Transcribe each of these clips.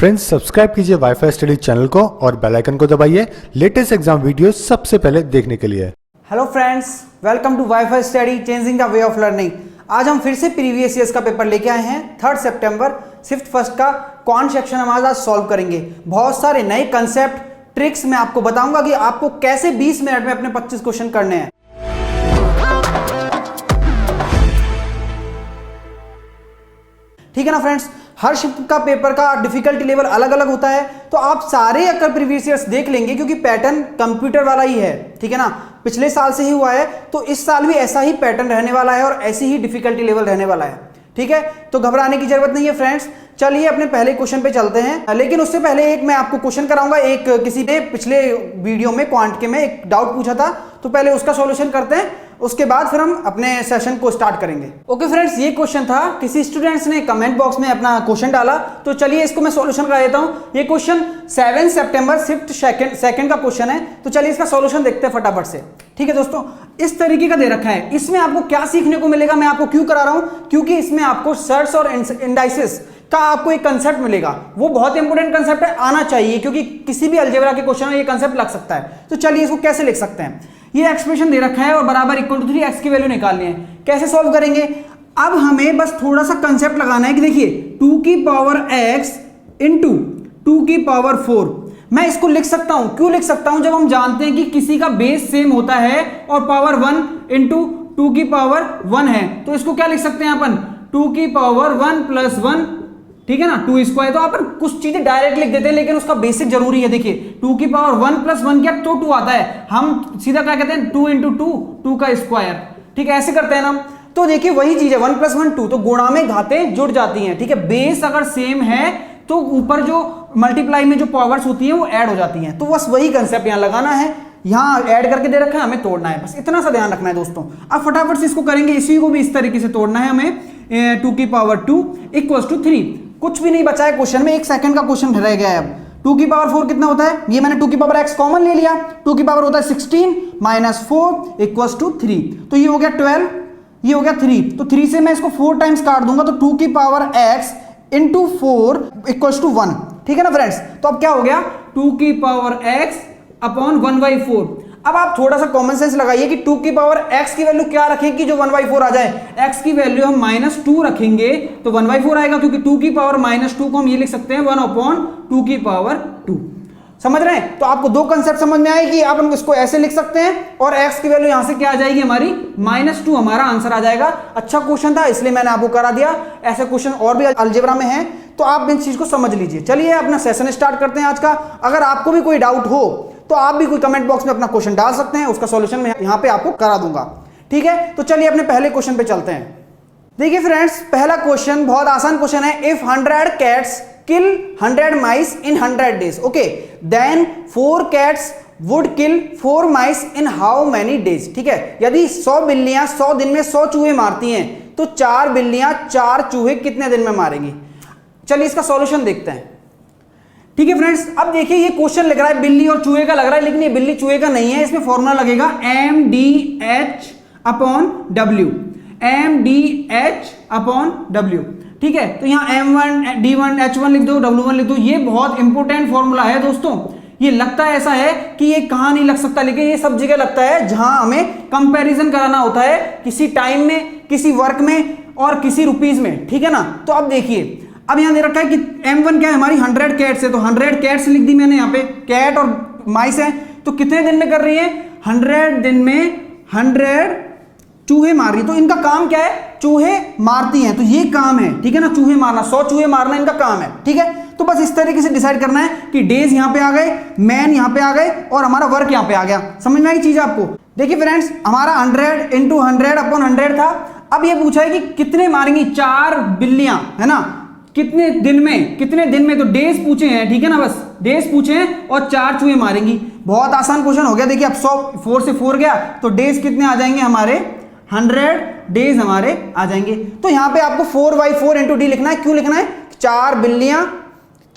Friends subscribe कीजिए wifi study channel को और बेल आइकन को दबाइए लेटेस्ट एग्जाम वीडियो सबसे पहले देखने के लिए। Hello friends, welcome to WiFi study changing the way of learning. आज हम फिर से प्रीवियस ईयर्स का पेपर लेके आए हैं। 3 सितंबर शिफ्ट फर्स्ट का क्वांट सेक्शन हम आज सॉल्व करेंगे। बहुत सारे नए कंसेप्ट ट्रिक्स मैं आपको बताऊंगा कि आपको कैसे 20 मिनट में अपने 25 क्वेश्चन करने हैं। ठीक है ना फ्रेंड्स, हर शिफ्ट का पेपर का डिफिकल्टी लेवल अलग अलग होता है, तो आप सारे अगर प्रीवियस ईयर्स देख लेंगे क्योंकि पैटर्न कंप्यूटर वाला ही है। ठीक है ना, पिछले साल से ही हुआ है तो इस साल भी ऐसा ही पैटर्न रहने वाला है और ऐसी ही डिफिकल्टी लेवल रहने वाला है। ठीक है, तो घबराने की जरूरत नहीं है फ्रेंड्स। चलिए अपने पहले क्वेश्चन पे चलते हैं, लेकिन उससे पहले एक मैं आपको क्वेश्चन कराऊंगा। एक किसी ने पिछले वीडियो में क्वांट के में एक डाउट पूछा था, तो पहले उसका सॉल्यूशन करते हैं, उसके बाद फिर हम अपने सेशन को स्टार्ट करेंगे। ओके फ्रेंड्स, ये क्वेश्चन था, किसी स्टूडेंट्स ने कमेंट बॉक्स में अपना क्वेश्चन डाला, तो चलिए इसको मैं सॉल्यूशन करा देता हूं। ये क्वेश्चन 7 सितंबर शिफ्ट सेकंड का क्वेश्चन है, तो चलिए इसका सॉल्यूशन देखते हैं फटाफट से। ठीक है दोस्तों, इस तरीके का दे रखा है। इसमें आपको क्या सीखने को मिलेगा, मैं आपको क्यों करा रहा हूं, क्योंकि इसमें आपको सर्ट्स और इंडाइसेस का आपको एक कंसेप्ट मिलेगा। वो बहुत इंपॉर्टेंट कंसेप्ट है, आना चाहिए, क्योंकि किसी भी अलजेब्रा के क्वेश्चन में ये कंसेप्ट लग सकता है। तो चलिए इसको कैसे लिख सकते हैं। ये एक्सप्रेशन दे रखा है और बराबर इक्वल टू 3 एक्स की वैल्यू निकालनी है। कैसे सॉल्व करेंगे, अब हमें बस थोड़ा सा कंसेप्ट लगाना है कि देखिए 2 की पावर x इंटू 2 की पावर 4। मैं इसको लिख सकता हूं, क्यों लिख सकता हूं, जब हम जानते हैं कि किसी का बेस सेम होता है और पावर 1 इंटू 2 की पावर 1 है, तो इसको क्या लिख सकते हैं अपन, 2 की पावर 1 प्लस 1। ठीक है ना, 2 स्क्वायर। तो अपन कुछ चीजें डायरेक्ट लिख देते हैं, लेकिन उसका बेसिक जरूरी है। देखिए 2 की पावर 1 प्लस 1 क्या, तो 2 आता है। हम सीधा क्या कहते हैं, 2 इंटू 2 का स्क्वायर। ठीक है, ऐसे करते हैं ना। तो देखिए वही चीज है, 1 प्लस 1 2, तो गुणा में घातें जुड़ जाती हैं। ठीक है, बेस अगर सेम है तो ऊपर जो मल्टीप्लाई में जो पावर्स होती हैं वो ऐड हो जाती हैं। तो बस वही कंसेप्ट यहां लगाना है, यहां ऐड करके दे रखा है, हमें तोड़ना है, बस इतना सा ध्यान रखना है दोस्तों। अब फटाफट से इसको करेंगे, इसी को भी इस तरीके से तोड़ना है हमें। 2 की पावर 2 इक्वल्स टू 3, कुछ भी नहीं बचा है क्वेश्चन में, 1 सेकंड का क्वेश्चन रह गया है। अब 2 की पावर 4 कितना होता है, ये मैंने 2 की पावर x कॉमन ले लिया, 2 की पावर होता है 16 माइनस 4 इक्वल्स टू 3, तो ये हो गया 12, ये हो गया 3, तो 3 से मैं इसको 4 टाइम्स काट दूंगा, तो 2 की power x into 4 equals to 1। ठीक है ना फ्रेंड्स, तो अब क्या हो गया, 2 की पावर x अपॉन 1/4। अब आप थोड़ा सा कॉमन सेंस लगाइए कि 2 की पावर x की वैल्यू क्या रखें कि जो 1/4 आ जाए। x की वैल्यू हम -2 रखेंगे तो 1/4 आएगा, क्योंकि 2 की पावर -2 को हम ये लिख सकते हैं 1/2 की पावर 2। समझ रहे हैं, तो आपको दो कंसेप्ट समझ में आए कि आप इसको ऐसे लिख सकते हैं और x की वैल्यू यहां से क्या आ जाएगी हमारी -2, हमारा आंसर आ जाएगा। अच्छा क्वेश्चन था, इसलिए मैंने आपको करा दिया। ऐसे क्वेश्चन और भी अलजेब्रा में हैं, तो आप इन चीज को समझ लीजिए। चलिए अपना सेशन स्टार्ट करते हैं आज का। अगर आपको भी कोई डाउट हो तो आप भी कोई कमेंट बॉक्स में अपना क्वेश्चन डाल सकते हैं, उसका सॉल्यूशन मैं यहां पे आपको करा दूंगा। ठीक है, तो चलिए अपने पहले क्वेश्चन पे चलते हैं। देखिए फ्रेंड्स, पहला क्वेश्चन बहुत आसान क्वेश्चन है। If 100 cats kill 100 mice in 100 days, okay, then 4 cats would kill 4 mice in how many days. ठीक है, यदि 100 बिल्लियां 100 दिन में 100 चूहे मारती हैं, तो 4 बिल्लियां 4 चूहे कितने दिन में मारेंगी। चलिए इसका सॉल्यूशन देखते हैं। ठीक है फ्रेंड्स, अब देखिए ये क्वेश्चन लग रहा है बिल्ली और चूहे का लग रहा है, लेकिन ये बिल्ली चूहे का नहीं है। इसमें फॉर्मूला लगेगा MDH upon W, MDH upon W। ठीक है, तो यहां M1 D1 H1 लिख दो, W1 लिख दो। ये बहुत इंपॉर्टेंट फॉर्मूला है दोस्तों। ये लगता है ऐसा है कि ये कहां नहीं लग सकता, लेकिन ये सब जगह लगता है जहां हमें कंपैरिजन कराना होता है, किसी टाइम में, किसी वर्क में और किसी रुपीज में। ठीक है ना, तो अब देखिए, अब यहां दे रखा है कि M1 क्या है हमारी 100 कैट्स है, तो 100 कैट्स लिख दी मैंने यहाँ पे, कैट और माइस है, तो कितने दिन में कर रही है, 100 दिन में 100 चूहे मार रही है। तो इनका काम क्या है, चूहे मारती हैं, तो ये काम है। ठीक है ना, चूहे मारना, 100 चूहे मारना इनका काम है। ठीक है, तो बस इस तरीके से डिसाइड करना है कि डेज यहां पे आ गए, मैन यहां पे आ गए और हमारा वर्क यहां पे आ गया। समझ में आई चीज आपको। देखिए फ्रेंड्स, हमारा 100 इंटू 100 अपॉन 100 था। अब ये पूछा है कि कितने मारेंगी 4 बिल्लियां, है ना, कितने दिन में, तो डेज पूछे हैं। ठीक है ना, बस डेज पूछे हैं और 4 चूहे मारेंगी। बहुत आसान क्वेश्चन हो गया। देखिए अब 4 से 4 गया, तो डेज कितने आ जाएंगे हमारे, 100 डेज हमारे आ जाएंगे। तो यहां पे आपको 4/4 इंटू डी लिखना है। क्यों लिखना है, 4 बिल्लियां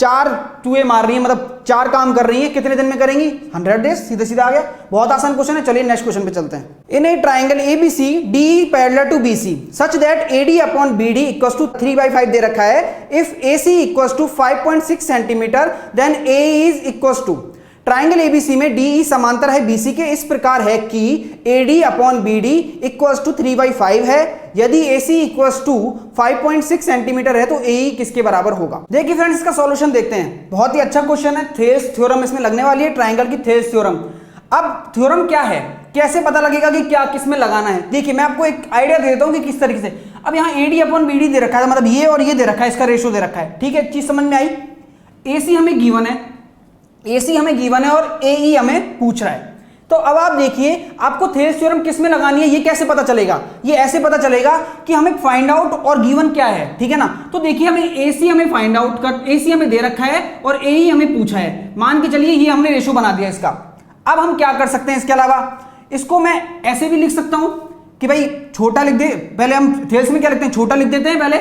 4 चूहे मार रही है, मतलब 4 काम कर रही है, कितने दिन में करेंगी? 100 डेज। सीधे सीधा आ गया, बहुत आसान क्वेश्चन है। चलिए नेक्स्ट क्वेश्चन पे चलते हैं। In a triangle ABC DE parallel to BC such that AD upon BD equals to 3/5 दे रखा है। If AC equals to 5.6 centimetre then AE is equals to. Triangle ABC में DE समांतर है BC के इस प्रकार है कि AD upon BD equals to 3/5 है। यदि AC इक्वल्स टू 5.6 सेंटीमीटर है तो AE किसके बराबर होगा? देखिए फ्रेंड्स, इसका सॉल्यूशन देखते हैं। बहुत ही अच्छा क्वेश्चन है। थेल्स थ्योरम इसमें लगने वाली है, ट्राइंगल की थेल्स थ्योरम। अब थ्योरम क्या है, कैसे पता लगेगा कि क्या किस में लगाना है? देखिए मैं आपको एक आइडिया दे देता हूं कि किस तरीके से। अब यहाँ AD अपॉन BD दे रखा है, मतलब ये और ये दे रखा है, इसका रेशियो दे रखा है। ठीक है, चीज समझ में आई। AC हमें गिवन है, AC हमें गिवन है और AE हमें पूछ रहा है। तो अब आप देखिए, आपको थेल्स थ्योरम किस में लगानी है ये कैसे पता चलेगा? ये ऐसे पता चलेगा कि हमें फाइंड आउट और गिवन क्या है, ठीक है ना। तो देखिए हमें AC हमें फाइंड आउट कर, AC हमें दे रखा है और AE हमें पूछा है। मान के चलिए ये हमने रेशियो बना दिया इसका। अब हम क्या कर सकते हैं इसके अलावा? इसको मैं ऐसे भी लिख सकता हूं कि भाई छोटा लिख दे, पहले हम थेल्स में क्या लिखते हैं, छोटा लिख देते हैं पहले,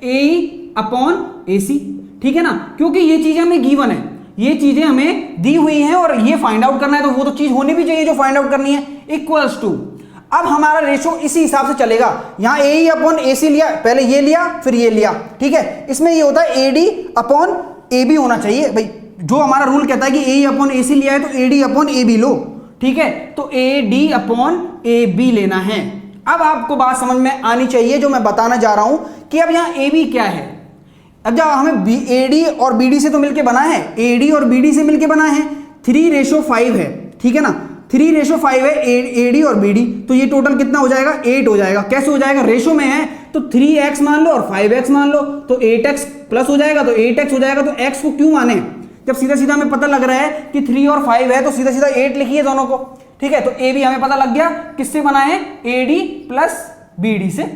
AE अपॉन AC, ठीक है ना, क्योंकि ये चीजें हमें गिवन है, ये चीजें हमें दी हुई हैं और ये फाइंड आउट करना है, तो वो तो चीज होनी भी चाहिए जो फाइंड आउट करनी है। इक्वल्स टू, अब हमारा रेशो इसी हिसाब से चलेगा। यहां AE अपॉन AC लिया, पहले ये लिया फिर ये लिया, ठीक है। इसमें ये होता है AD अपॉन AB होना चाहिए भाई, जो हमारा रूल कहता है कि AE अपॉन AC लिया है तो AD अपॉन AB लो, ठीक है। तो AD अपॉन AB लेना है। अब आपको बात समझ में आनी चाहिए जो मैं बताना जा रहा हूं कि अब यहां AB क्या है। अब जब हमें AD और BD से तो मिलके बना है, AD और BD से मिलके बना है, 3:5 है, ठीक है ना। 3:5 है AD और BD, तो ये टोटल कितना हो जाएगा? 8 हो जाएगा। कैसे हो जाएगा? रेशो में है तो 3x मान लो और 5x मान लो, तो 8x प्लस हो जाएगा, तो 8x हो जाएगा। तो x को क्यों माने? जब सीधा सीधा हमें पता लग रहा है कि 3 और 5 है तो सीधा सीधा 8 लिखिए दोनों को, ठीक है। तो AB हमें पता लग गया किससे बना है, AD प्लस BD से,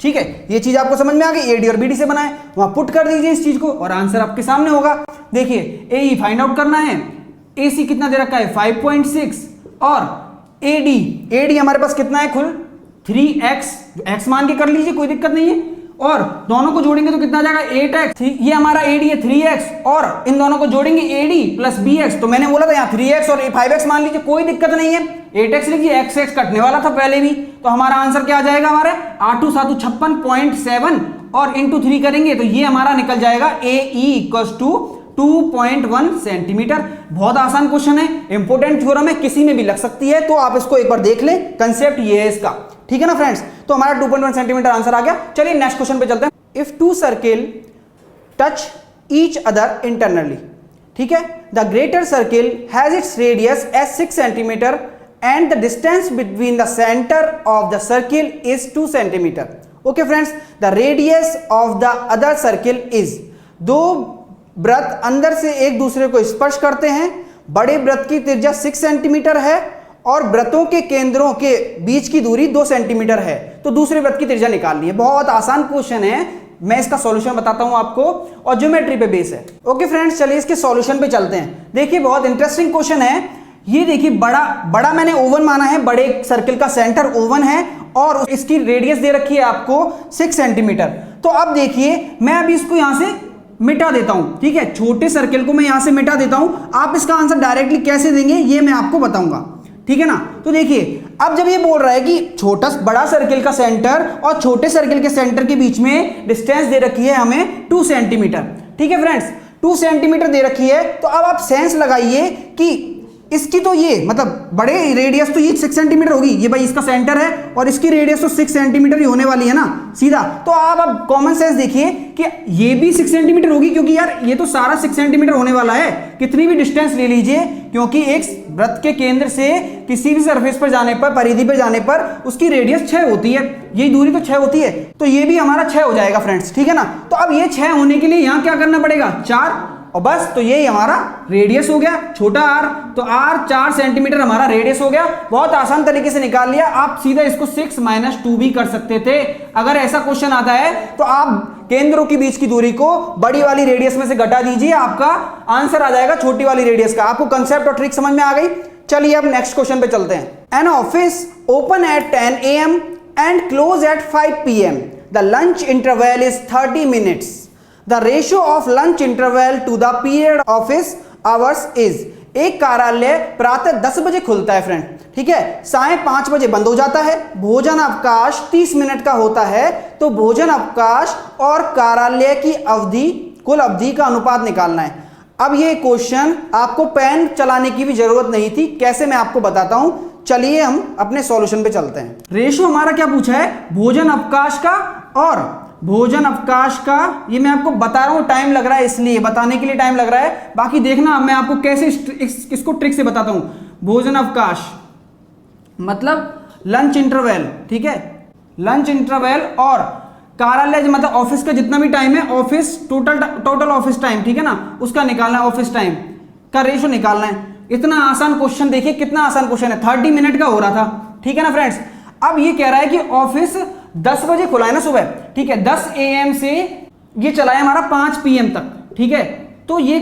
ठीक है। ये चीज आपको समझ में आ गई, AD और BD से बना है, वहां पुट कर दीजिए इस चीज को और आंसर आपके सामने होगा। देखिए AE फाइंड आउट करना है, AC कितना दे रखा है 5.6 और AD हमारे पास कितना है कुल 3x, x मान के कर लीजिए कोई दिक्कत नहीं है, और दोनों को जोड़ेंगे तो कितना आ जाएगा 8x। ये हमारा AD है 3x और इन दोनों को जोड़ेंगे AD प्लस BX, तो मैंने बोला था यहाँ 3x और 5x मान लीजिए, कोई दिक्कत नहीं है। 8x लिखिए, x कटने वाला था पहले भी, तो हमारा आंसर क्या आ जाएगा, हमारे 8 7 56.7 और इंटू 3 करेंगे तो ये हमारा निकल जाएगा AE इक्वल्स टू 2.1 सेंटीमीटर। बहुत आसान क्वेश्चन है, इंपोर्टेंट थ्योरम है, किसी में भी लग सकती है, तो आप इसको एक बार देख लें, कंसेप्ट ये है इसका, ठीक है ना फ्रेंड्स। तो हमारा 2.1 सेंटीमीटर आंसर आ गया। चलिए नेक्स्ट क्वेश्चन पे चलते हैं। If 2 circle touch each other internally, ठीक है, the greater circle has its radius as 6 centimetre and the distance between the center of the circle is 2 centimeter. Okay friends, the radius of the other circle is, दो वृत्त अंदर से एक दूसरे को स्पर्श करते हैं, बड़े वृत्त की त्रिज्या 6 सेंटीमीटर है और वृत्तों के केंद्रों के बीच की दूरी 2 सेंटीमीटर है, तो दूसरे वृत्त की त्रिज्या निकालनी है। बहुत आसान क्वेश्चन है, मैं इसका सॉल्यूशन बताता हूं आपको और ज्योमेट्री पे बेस है। ओके फ्रेंड्स, चलिए इसके सॉल्यूशन पे चलते हैं। देखिए बहुत इंटरेस्टिंग क्वेश्चन है ये। देखिए बड़ा मैंने ओवन माना है, बड़े सर्किल का सेंटर ओवन है और इसकी रेडियस दे रखी है आपको 6 सेंटीमीटर। तो अब देखिए मैं अभी इसको यहां से मिटा देता हूं, ठीक है, छोटे सर्किल को मैं यहां से मिटा देता हूं। आप इसका आंसर डायरेक्टली कैसे देंगे ये मैं आपको बताऊंगा, ठीक है ना। तो देखिए अब जब ये बोल रहा है कि बड़ा सर्किल का सेंटर और छोटे सर्किल के सेंटर के बीच में डिस्टेंस दे रखी है हमें 2 सेंटीमीटर, ठीक है फ्रेंड्स, 2 सेंटीमीटर दे रखी है। तो अब आप सेंस लगाइए कि इसकी तो ये मतलब बड़े रेडियस तो ये 6 सेंटीमीटर होगी, ये भाई इसका सेंटर है और इसकी रेडियस तो 6 सेंटीमीटर ही होने वाली है ना सीधा। तो आप अब कॉमन सेंस देखिए कि ये भी 6 सेंटीमीटर होगी, क्योंकि यार ये तो सारा 6 सेंटीमीटर होने वाला है, कितनी भी डिस्टेंस ले लीजिए, क्योंकि एक वृत्त के केंद्र से किसी भी सरफेस पर जाने पर, परिधि पर जाने पर उसकी रेडियस 6 होती है, यही दूरी तो 6 होती है, तो ये भी हमारा 6 हो जाएगा फ्रेंड्स, ठीक है ना। तो अब ये 6 होने के लिए यहां क्या करना पड़ेगा 4, और बस, तो ये हमारा रेडियस हो गया छोटा r, तो r 4 सेंटीमीटर हमारा रेडियस हो गया। बहुत आसान तरीके से निकाल लिया। आप सीधा इसको 6 - 2 भी कर सकते थे। अगर ऐसा क्वेश्चन आता है तो आप केंद्रों के बीच की दूरी को बड़ी वाली रेडियस में से घटा दीजिए, आपका आंसर आ जाएगा छोटी वाली रेडियस का। आपको कंसेप्ट और ट्रिक समझ में आ गई। चलिए अब नेक्स्ट क्वेश्चन पे चलते हैं। An office open at 10 AM and close at 5 PM. The lunch interval is 30 minutes. The ratio of lunch interval to the period office hours is. एक कार्यालय प्रातः 10 बजे खुलता है फ्रेंड, ठीक है, साढ़े 5 बजे बंद हो जाता है। भोजन अवकाश 30 मिनट का होता है, तो भोजन अवकाश और कार्यालय की अवधि, कुल अवधि का अनुपात निकालना है। अब ये क्वेश्चन आपको पेन चलाने की भी जरूरत नहीं थी, कैसे मैं आपको बताता हूं। चलिए हम अपने सॉल्यूशन पे चलते हैं। रेशियो हमारा क्या पूछा है, भोजन अवकाश का और भोजन अवकाश का। ये मैं आपको बता रहा हूं, टाइम लग रहा है इसलिए, बताने के लिए टाइम लग रहा है, बाकी देखना मैं आपको कैसे इसको ट्रिक से बताता हूं। भोजन अवकाश मतलब लंच इंटरवल, ठीक है, लंच इंटरवल और कार्यालय मतलब ऑफिस का जितना भी टाइम है, ऑफिस टोटल ऑफिस टाइम, ठीक है ना, उसका निकालना है, ऑफिस टाइम का रेशियो निकालना है। इतना आसान क्वेश्चन, देखिए कितना आसान क्वेश्चन है, 30 मिनट का हो रहा था, ठीक है ना फ्रेंड्स। अब ये कह रहा है कि ऑफिस 10 बजे खुला है ना सुबह, ठीक है, 10 AM से ये चला है हमारा 5 PM तक, ठीक है। तो ये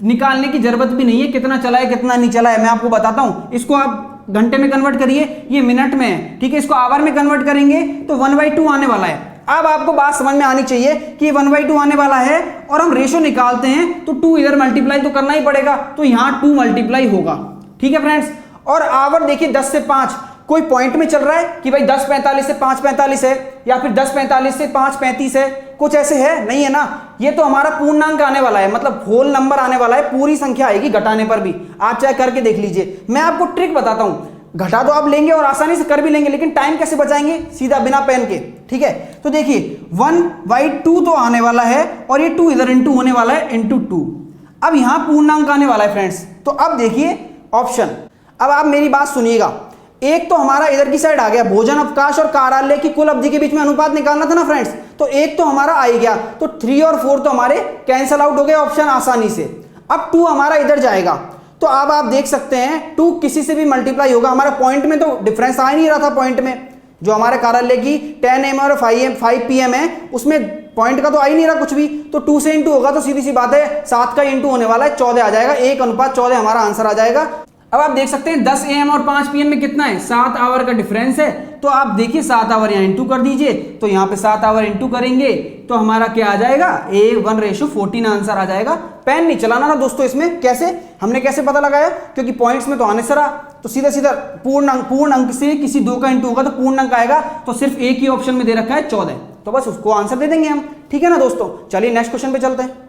निकालने की जरूरत भी नहीं है कितना चला है कितना नहीं चला है, मैं आपको बताता हूं। इसको आप घंटे में कन्वर्ट करिए, ये मिनट में है, ठीक है, इसको आवर में कन्वर्ट करेंगे तो 1/2 आने वाला है। अब आपको बात समझ में आनी चाहिए कि 1/2 आने वाला है और हम रेशियो निकालते हैं तो 2 इधर मल्टीप्लाई तो करना ही पड़ेगा, तो यहां 2 मल्टीप्लाई होगा, ठीक है फ्रेंड्स। और आवर देखिए 10 से 5 कोई पॉइंट में चल रहा है कि भाई 10:45 से 5:45 है, या फिर 10:45 से 5:35 है, कुछ ऐसे है नहीं है ना। ये तो हमारा पूर्णांक आने वाला है, मतलब होल नंबर आने वाला है, पूरी संख्या आएगी घटाने पर भी। आप चाहे करके देख लीजिए, मैं आपको ट्रिक बताता हूं। घटा तो आप लेंगे और आसानी से कर भी लेंगे, लेकिन टाइम कैसे बचाएंगे, सीधा बिना पेन के, ठीक है। तो देखिए 1/2 तो आने वाला है और ये 2 इधर इंटू होने वाला है, इंटू 2। अब यहां पूर्णांक आने वाला है फ्रेंड्स। तो अब देखिए ऑप्शन, अब आप मेरी बात सुनिएगा। एक तो हमारा इधर की साइड आ गया, भोजन अवकाश और कार्यालय की कुल अवधि के बीच में अनुपात निकालना था ना फ्रेंड्स, तो एक तो हमारा आ ही गया, तो 3 और 4 तो हमारे कैंसल आउट हो गए ऑप्शन आसानी से। अब 2 हमारा इधर जाएगा, तो अब आप देख सकते हैं 2 किसी से भी मल्टीप्लाई होगा। हमारा पॉइंट में तो डिफरेंस आ ही नहीं रहा था, पॉइंट में जो हमारे कार्यालय की 10 AM और 5 PM है, उसमें पॉइंट का तो आ ही नहीं रहा कुछ भी, तो 2 से इंटू होगा तो सीधी सी बात है 7 का इंटू होने वाला है, 14 आ जाएगा, 1:14 हमारा आंसर आ जाएगा। अब आप देख सकते हैं 10 AM और 5 PM में कितना है, 7 आवर का डिफरेंस है। तो आप देखिए 7 आवर यहाँ इंटू कर दीजिए, तो यहाँ पे 7 आवर इंटू करेंगे तो हमारा क्या आ जाएगा, 1:14 आंसर आ जाएगा। पेन नहीं चलाना ना दोस्तों इसमें, कैसे हमने कैसे पता लगाया, क्योंकि पॉइंट्स में तो आने से रहा, तो सीधा सीधा पूर्ण अंक से किसी 2 का इंटू होगा तो पूर्ण अंक आएगा, तो सिर्फ एक ही ऑप्शन में दे रखा है 14, तो बस उसको आंसर दे देंगे हम, ठीक है ना दोस्तों। चलिए नेक्स्ट क्वेश्चन पे चलते हैं।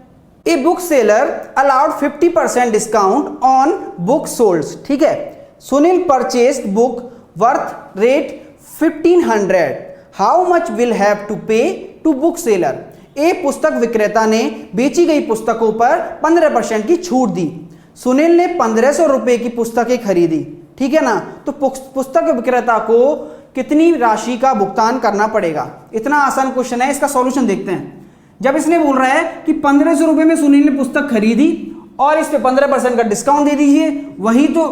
A book seller allowed 50% discount on book sold, ठीक है। Sunil purchased book worth rate 1500. How much will have to pay to book seller? A पुस्तक विक्रेता ने बेची गई पुस्तकों पर 15% की छूट दी। सुनील ने 1500 रुपए की पुस्तकें खरीदी, ठीक है ना। तो पुस्तक विक्रेता को कितनी राशि का भुगतान करना पड़ेगा। इतना आसान क्वेश्चन है, इसका सॉल्यूशन देखते हैं। जब इसने बोल रहा है कि 1500 रुपए में सुनील ने पुस्तक खरीदी और इस पे 15% का डिस्काउंट दे दीजिए, वही तो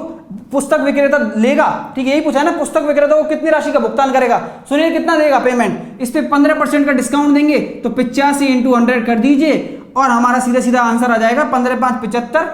पुस्तक विक्रेता लेगा, ठीक है, यही पूछा है ना, पुस्तक विक्रेता को कितनी राशि का भुगतान करेगा, सुनील कितना देगा पेमेंट, इस पे 15% का डिस्काउंट देंगे तो 85 × 100 कर दीजिए और हमारा सीधा सीधा आंसर आ जाएगा 15 × 5 = 75,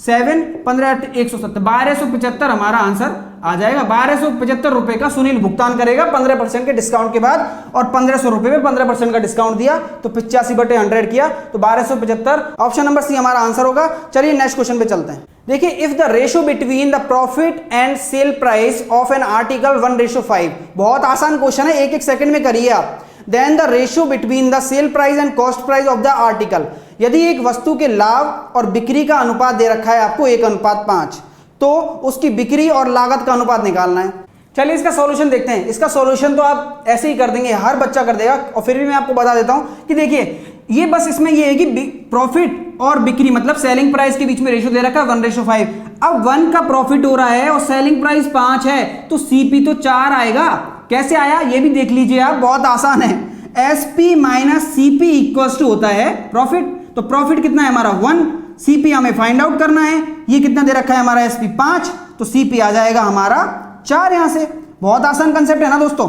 7 15 × 8 170, 1275 हमारा आंसर आ जाएगा। 1275 रुपए का सुनील भुगतान करेगा 15% के डिस्काउंट के बाद, और 1500 रुपए में 15% का डिस्काउंट दिया तो 85/100 किया तो 1275, ऑप्शन नंबर सी हमारा आंसर होगा। चलिए नेक्स्ट क्वेश्चन पे चलते हैं। देखिए if the ratio between the profit and sale price of an article 1:5, बहुत आसान क्वेश्चन है, 1-1 सेकंड में करिए आप। Then the ratio between the sell price and cost price of the article, यदि एक वस्तु के लाभ और बिक्री का अनुपात दे रखा है आपको 1:5, तो उसकी बिक्री और लागत का अनुपात निकालना है। चलिए इसका सॉल्यूशन देखते हैं। इसका सॉल्यूशन तो आप ऐसे ही कर देंगे, हर बच्चा कर देगा, और फिर भी मैं आपको बता देता हूं कि देखिए ये बस इसमें ये है कि प्रॉफिट और बिक्री मतलब सेलिंग प्राइस के बीच में रेशियो दे रखा है 1:5। अब 1 का प्रॉफिट हो रहा है और सेलिंग प्राइस 5 है, तो सीपी तो 4 आएगा। कैसे आया ये भी देख लीजिए आप, बहुत आसान है। SP minus CP equals to होता है प्रॉफिट, तो प्रॉफिट कितना है हमारा 1, सीपी हमें फाइंड आउट करना है, ये कितना दे रखा है हमारा एसपी 5, तो सीपी आ जाएगा हमारा 4 यहां से। बहुत आसान कंसेप्ट है ना दोस्तों,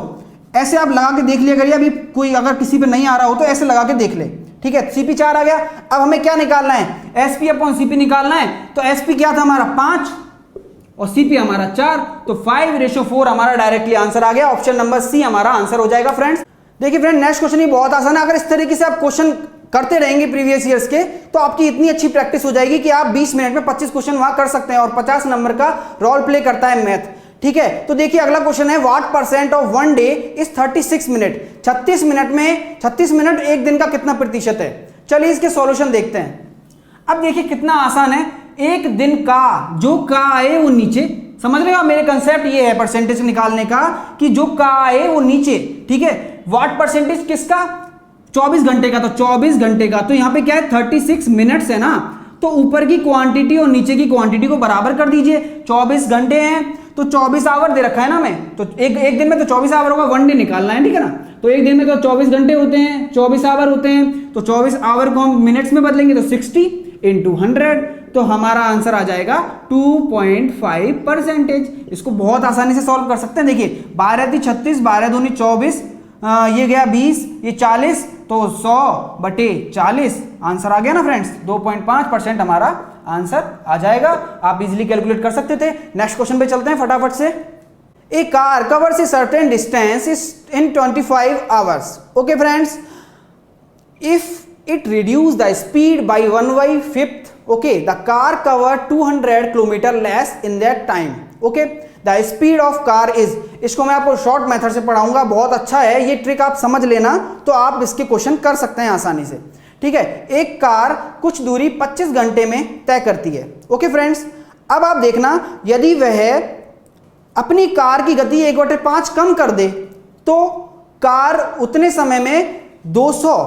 ऐसे आप लगा के देख लिया करिए। अभी कोई अगर किसी पे नहीं आ रहा हो तो ऐसे लगा के देख ले, ठीक है। सीपी 4 आ गया। अब हमें क्या निकालना है, एसपी अपॉन सीपी निकालना है। तो एसपी क्या था हमारा 5 और सीपी हमारा 4, तो 5:4 हमारा डायरेक्टली आंसर आ गया। ऑप्शन नंबर सी हमारा आंसर हो जाएगा फ्रेंड्स। देखिए फ्रेंड नेक्स्ट क्वेश्चन ही बहुत आसान है। अगर इस तरीके से आप क्वेश्चन करते रहेंगे प्रीवियस ईयर्स के, तो आपकी इतनी अच्छी प्रैक्टिस हो जाएगी कि आप 20 मिनट में 25 क्वेश्चन वहां कर सकते हैं। और 50 नंबर का रोल प्ले करता है मैथ। ठीक है, तो देखिए अगला क्वेश्चन है, what percent of one day is 36 minute. 36 minute में 36 मिनट एक दिन का कितना प्रतिशत है? चलिए इसके सॉल्यूशन देखते हैं। अब देखिए कितना आसान है, एक दिन का जो का आए वो नीचे, समझ रहे हो मेरे कंसेप्ट ये है परसेंटेज निकालने का कि जो का आए वो नीचे। ठीक है, व्हाट परसेंटेज किसका? 24 घंटे का, तो 24 घंटे का, तो यहां पे क्या है 36 मिनट्स है ना, तो ऊपर की क्वांटिटी और नीचे की क्वांटिटी को बराबर कर दीजिए। 24 घंटे हैं तो 24 आवर दे रखा है ना मैं, तो एक दिन में तो 24 आवर होगा, वन डे निकालना है। ठीक है ना, तो एक दिन में तो 24 घंटे होते हैं, 24 आवर होते हैं, तो 24 आवर को हम मिनट्स में बदलेंगे तो 60 इंटू 100, तो हमारा आंसर आ जाएगा 2.5%। इसको बहुत आसानी से सॉल्व कर सकते हैं। देखिए 12 × 36, 12 दूनी 24, ये गया 20, ये 40, तो 100/40 आंसर आ गया ना फ्रेंड्स। 2.5% हमारा आंसर आ जाएगा। आप इजीली कैलकुलेट कर सकते थे। नेक्स्ट क्वेश्चन पे चलते हैं फटाफट से। A car covers a certain distance in 25 hours. Okay friends, if it reduce the speed by 1/5, okay, the car cover 200 km less in that time, okay, the speed of car is, इसको मैं आपको short method से पढ़ाऊंगा, बहुत अच्छा है ये trick, आप समझ लेना तो आप इसके क्वेश्चन कर सकते हैं आसानी से। ठीक है, एक कार कुछ दूरी 25 घंटे में तय करती है। ओके फ्रेंड्स, अब आप देखना यदि वह अपनी कार की गति 1/5 कम कर दे तो कार उतने समय में 200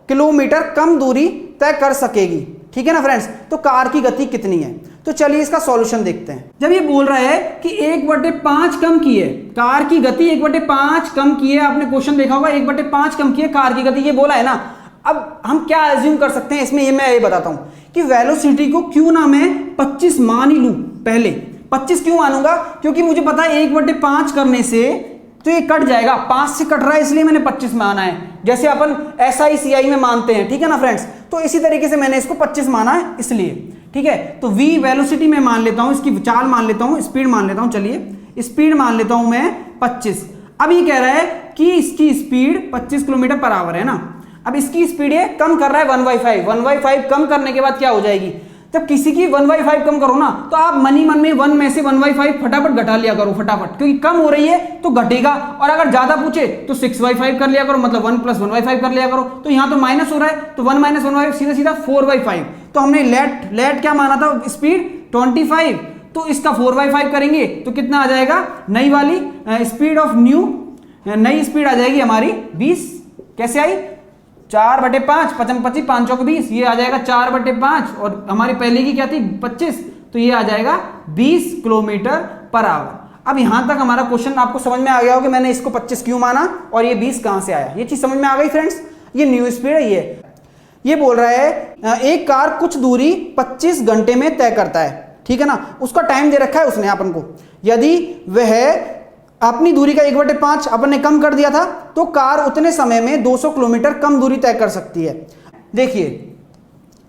किलोमीटर कम दूरी तय कर सकेगी। ठीक है ना फ्रेंड्स, तो कार की गति कितनी है? तो चलिए इसका सॉल्यूशन देखते हैं। जब ये बोल रहा है कि 1/5 कम की है कार की गति, 1/5 कम की है, आपने क्वेश्चन देखा होगा 1/5 कम की है कार की गति, ये बोला है ना। अब हम क्या एज्यूम कर सकते हैं इसमें, ये मैं ये बताता हूं कि वेलोसिटी को क्यों ना मैं 25 मान ही लूं। पहले 25 क्यों मानूंगा? क्योंकि मुझे पता है 1/5 करने से तो ये कट जाएगा, 5 से कट रहा है, इसलिए मैंने 25 माना है, जैसे अपन SI CI में मानते हैं। ठीक है ना फ्रेंड्स, तो इसी तरीके से मैंने इसको 25 माना है इसलिए। ठीक है, तो V वेलोसिटी में मान लेता हूं, इसकी चाल मान लेता हूं, स्पीड मान लेता हूं। चलिए स्पीड मान लेता हूं मैं 25। अब ये कह रहा है कि इसकी स्पीड 25 किलोमीटर पर आवर है ना। अब इसकी स्पीड ये कम कर रहा है 1/5। 1/5 कम करने के बाद क्या हो जाएगी? जब किसी की 1/5 कम करो ना तो आप मन ही मन में 1 में से 1/5 फटाफट घटा लिया करो फटाफट, क्योंकि कम हो रही है तो घटेगा। और अगर ज्यादा पूछे तो 6/5 कर लिया करो, मतलब 1 + 1/5 कर लिया करो। तो यहां तो माइनस हो रहा है तो 1 - 1/5 सीधा सीधा 4/5। तो हमने लेट क्या माना था? स्पीड 25, तो इसका 4/5 करेंगे तो कितना आ जाएगा? नई वाली स्पीड ऑफ नई स्पीड आ जाएगी हमारी 20। कैसे आई? 4/5, 25 5 चौक 20, ये आ जाएगा 4/5। और हमारी पहले की क्या थी? 25, तो ये आ जाएगा 20 किलोमीटर पर आवर। अब यहां तक हमारा क्वेश्चन आपको समझ में आ गया हो कि मैंने इसको 25 क्यों माना और ये 20 कहां से आया, ये चीज समझ में आ गई फ्रेंड्स। ये न्यू स्पीड है। ये बोल रहा है एक कार कुछ दूरी 25 घंटे में तय करता है। ठीक है ना, उसका टाइम दे रखा है उसने अपन को। यदि वह अपनी दूरी का 1/5 अपन ने कम कर दिया था तो कार उतने समय में 200 किलोमीटर कम दूरी तय कर सकती है। देखिए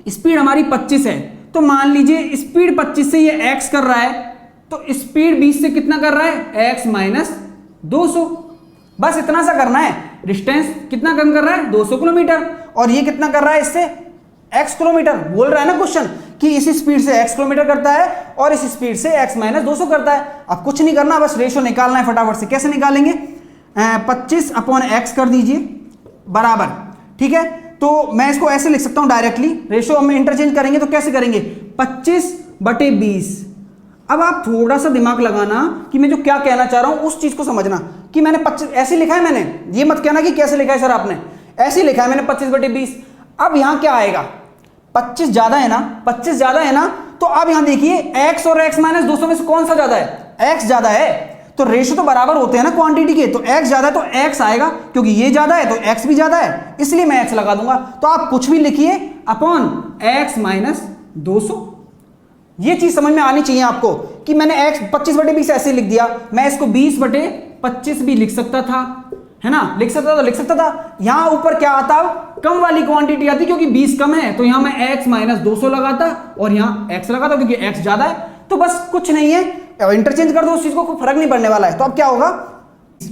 स्पीड हमारी 25 है, तो मान लीजिए स्पीड 25 से ये x कर रहा है, तो स्पीड 20 से कितना कर रहा है? x - 200। बस इतना सा करना है। डिस्टेंस कितना कम कर रहा है? 200 किलोमीटर। और ये कितना कर रहा है इससे? x kilometre. बोल रहा है ना क्वेश्चन कि इस स्पीड से x किलोमीटर करता है और इस स्पीड से x - 200 करता है। अब कुछ नहीं करना, बस रेशो निकालना है फटाफट से। कैसे निकालेंगे? 25/x कर दीजिए बराबर। ठीक है, तो मैं इसको ऐसे लिख सकता हूं डायरेक्टली। रेशो हम इंटरचेंज करेंगे तो कैसे करेंगे? 25/20। अब आप थोड़ा सा दिमाग लगाना कि मैं जो क्या कहना चाह रहा हूं उस चीज को समझना कि मैंने 25 ऐसे लिखा है। मैंने ये मत कहना कि कैसे लिखा है सर आपने, ऐसे लिखा है मैंने 25/20। अब यहां क्या आएगा? 25 ज्यादा है ना, 25 ज्यादा है ना, तो अब यहां देखिए x और x - 200 में से कौन सा ज्यादा है? x ज्यादा है। तो रेशो तो बराबर होते हैं ना क्वांटिटी के, तो x ज्यादा है तो x आएगा, क्योंकि ये ज्यादा है तो x भी ज्यादा है, इसलिए मैं x लगा दूंगा। तो आप कुछ भी लिखिए अपॉन x - 200। ये चीज समझ में आनी चाहिए आपको कि मैंने x 25/20 ऐसे लिख दिया, मैं इसको 20/25 भी लिख सकता था, है ना, लिख सकता था। यहां ऊपर क्या आता? कम वाली क्वांटिटी आती, क्योंकि 20 कम है तो यहां मैं x - 200 लगाता और यहां x लगाता क्योंकि x ज्यादा है। तो बस कुछ नहीं है, इंटरचेंज कर दो उस चीज को, कोई फर्क नहीं पड़ने वाला है। तो अब क्या होगा?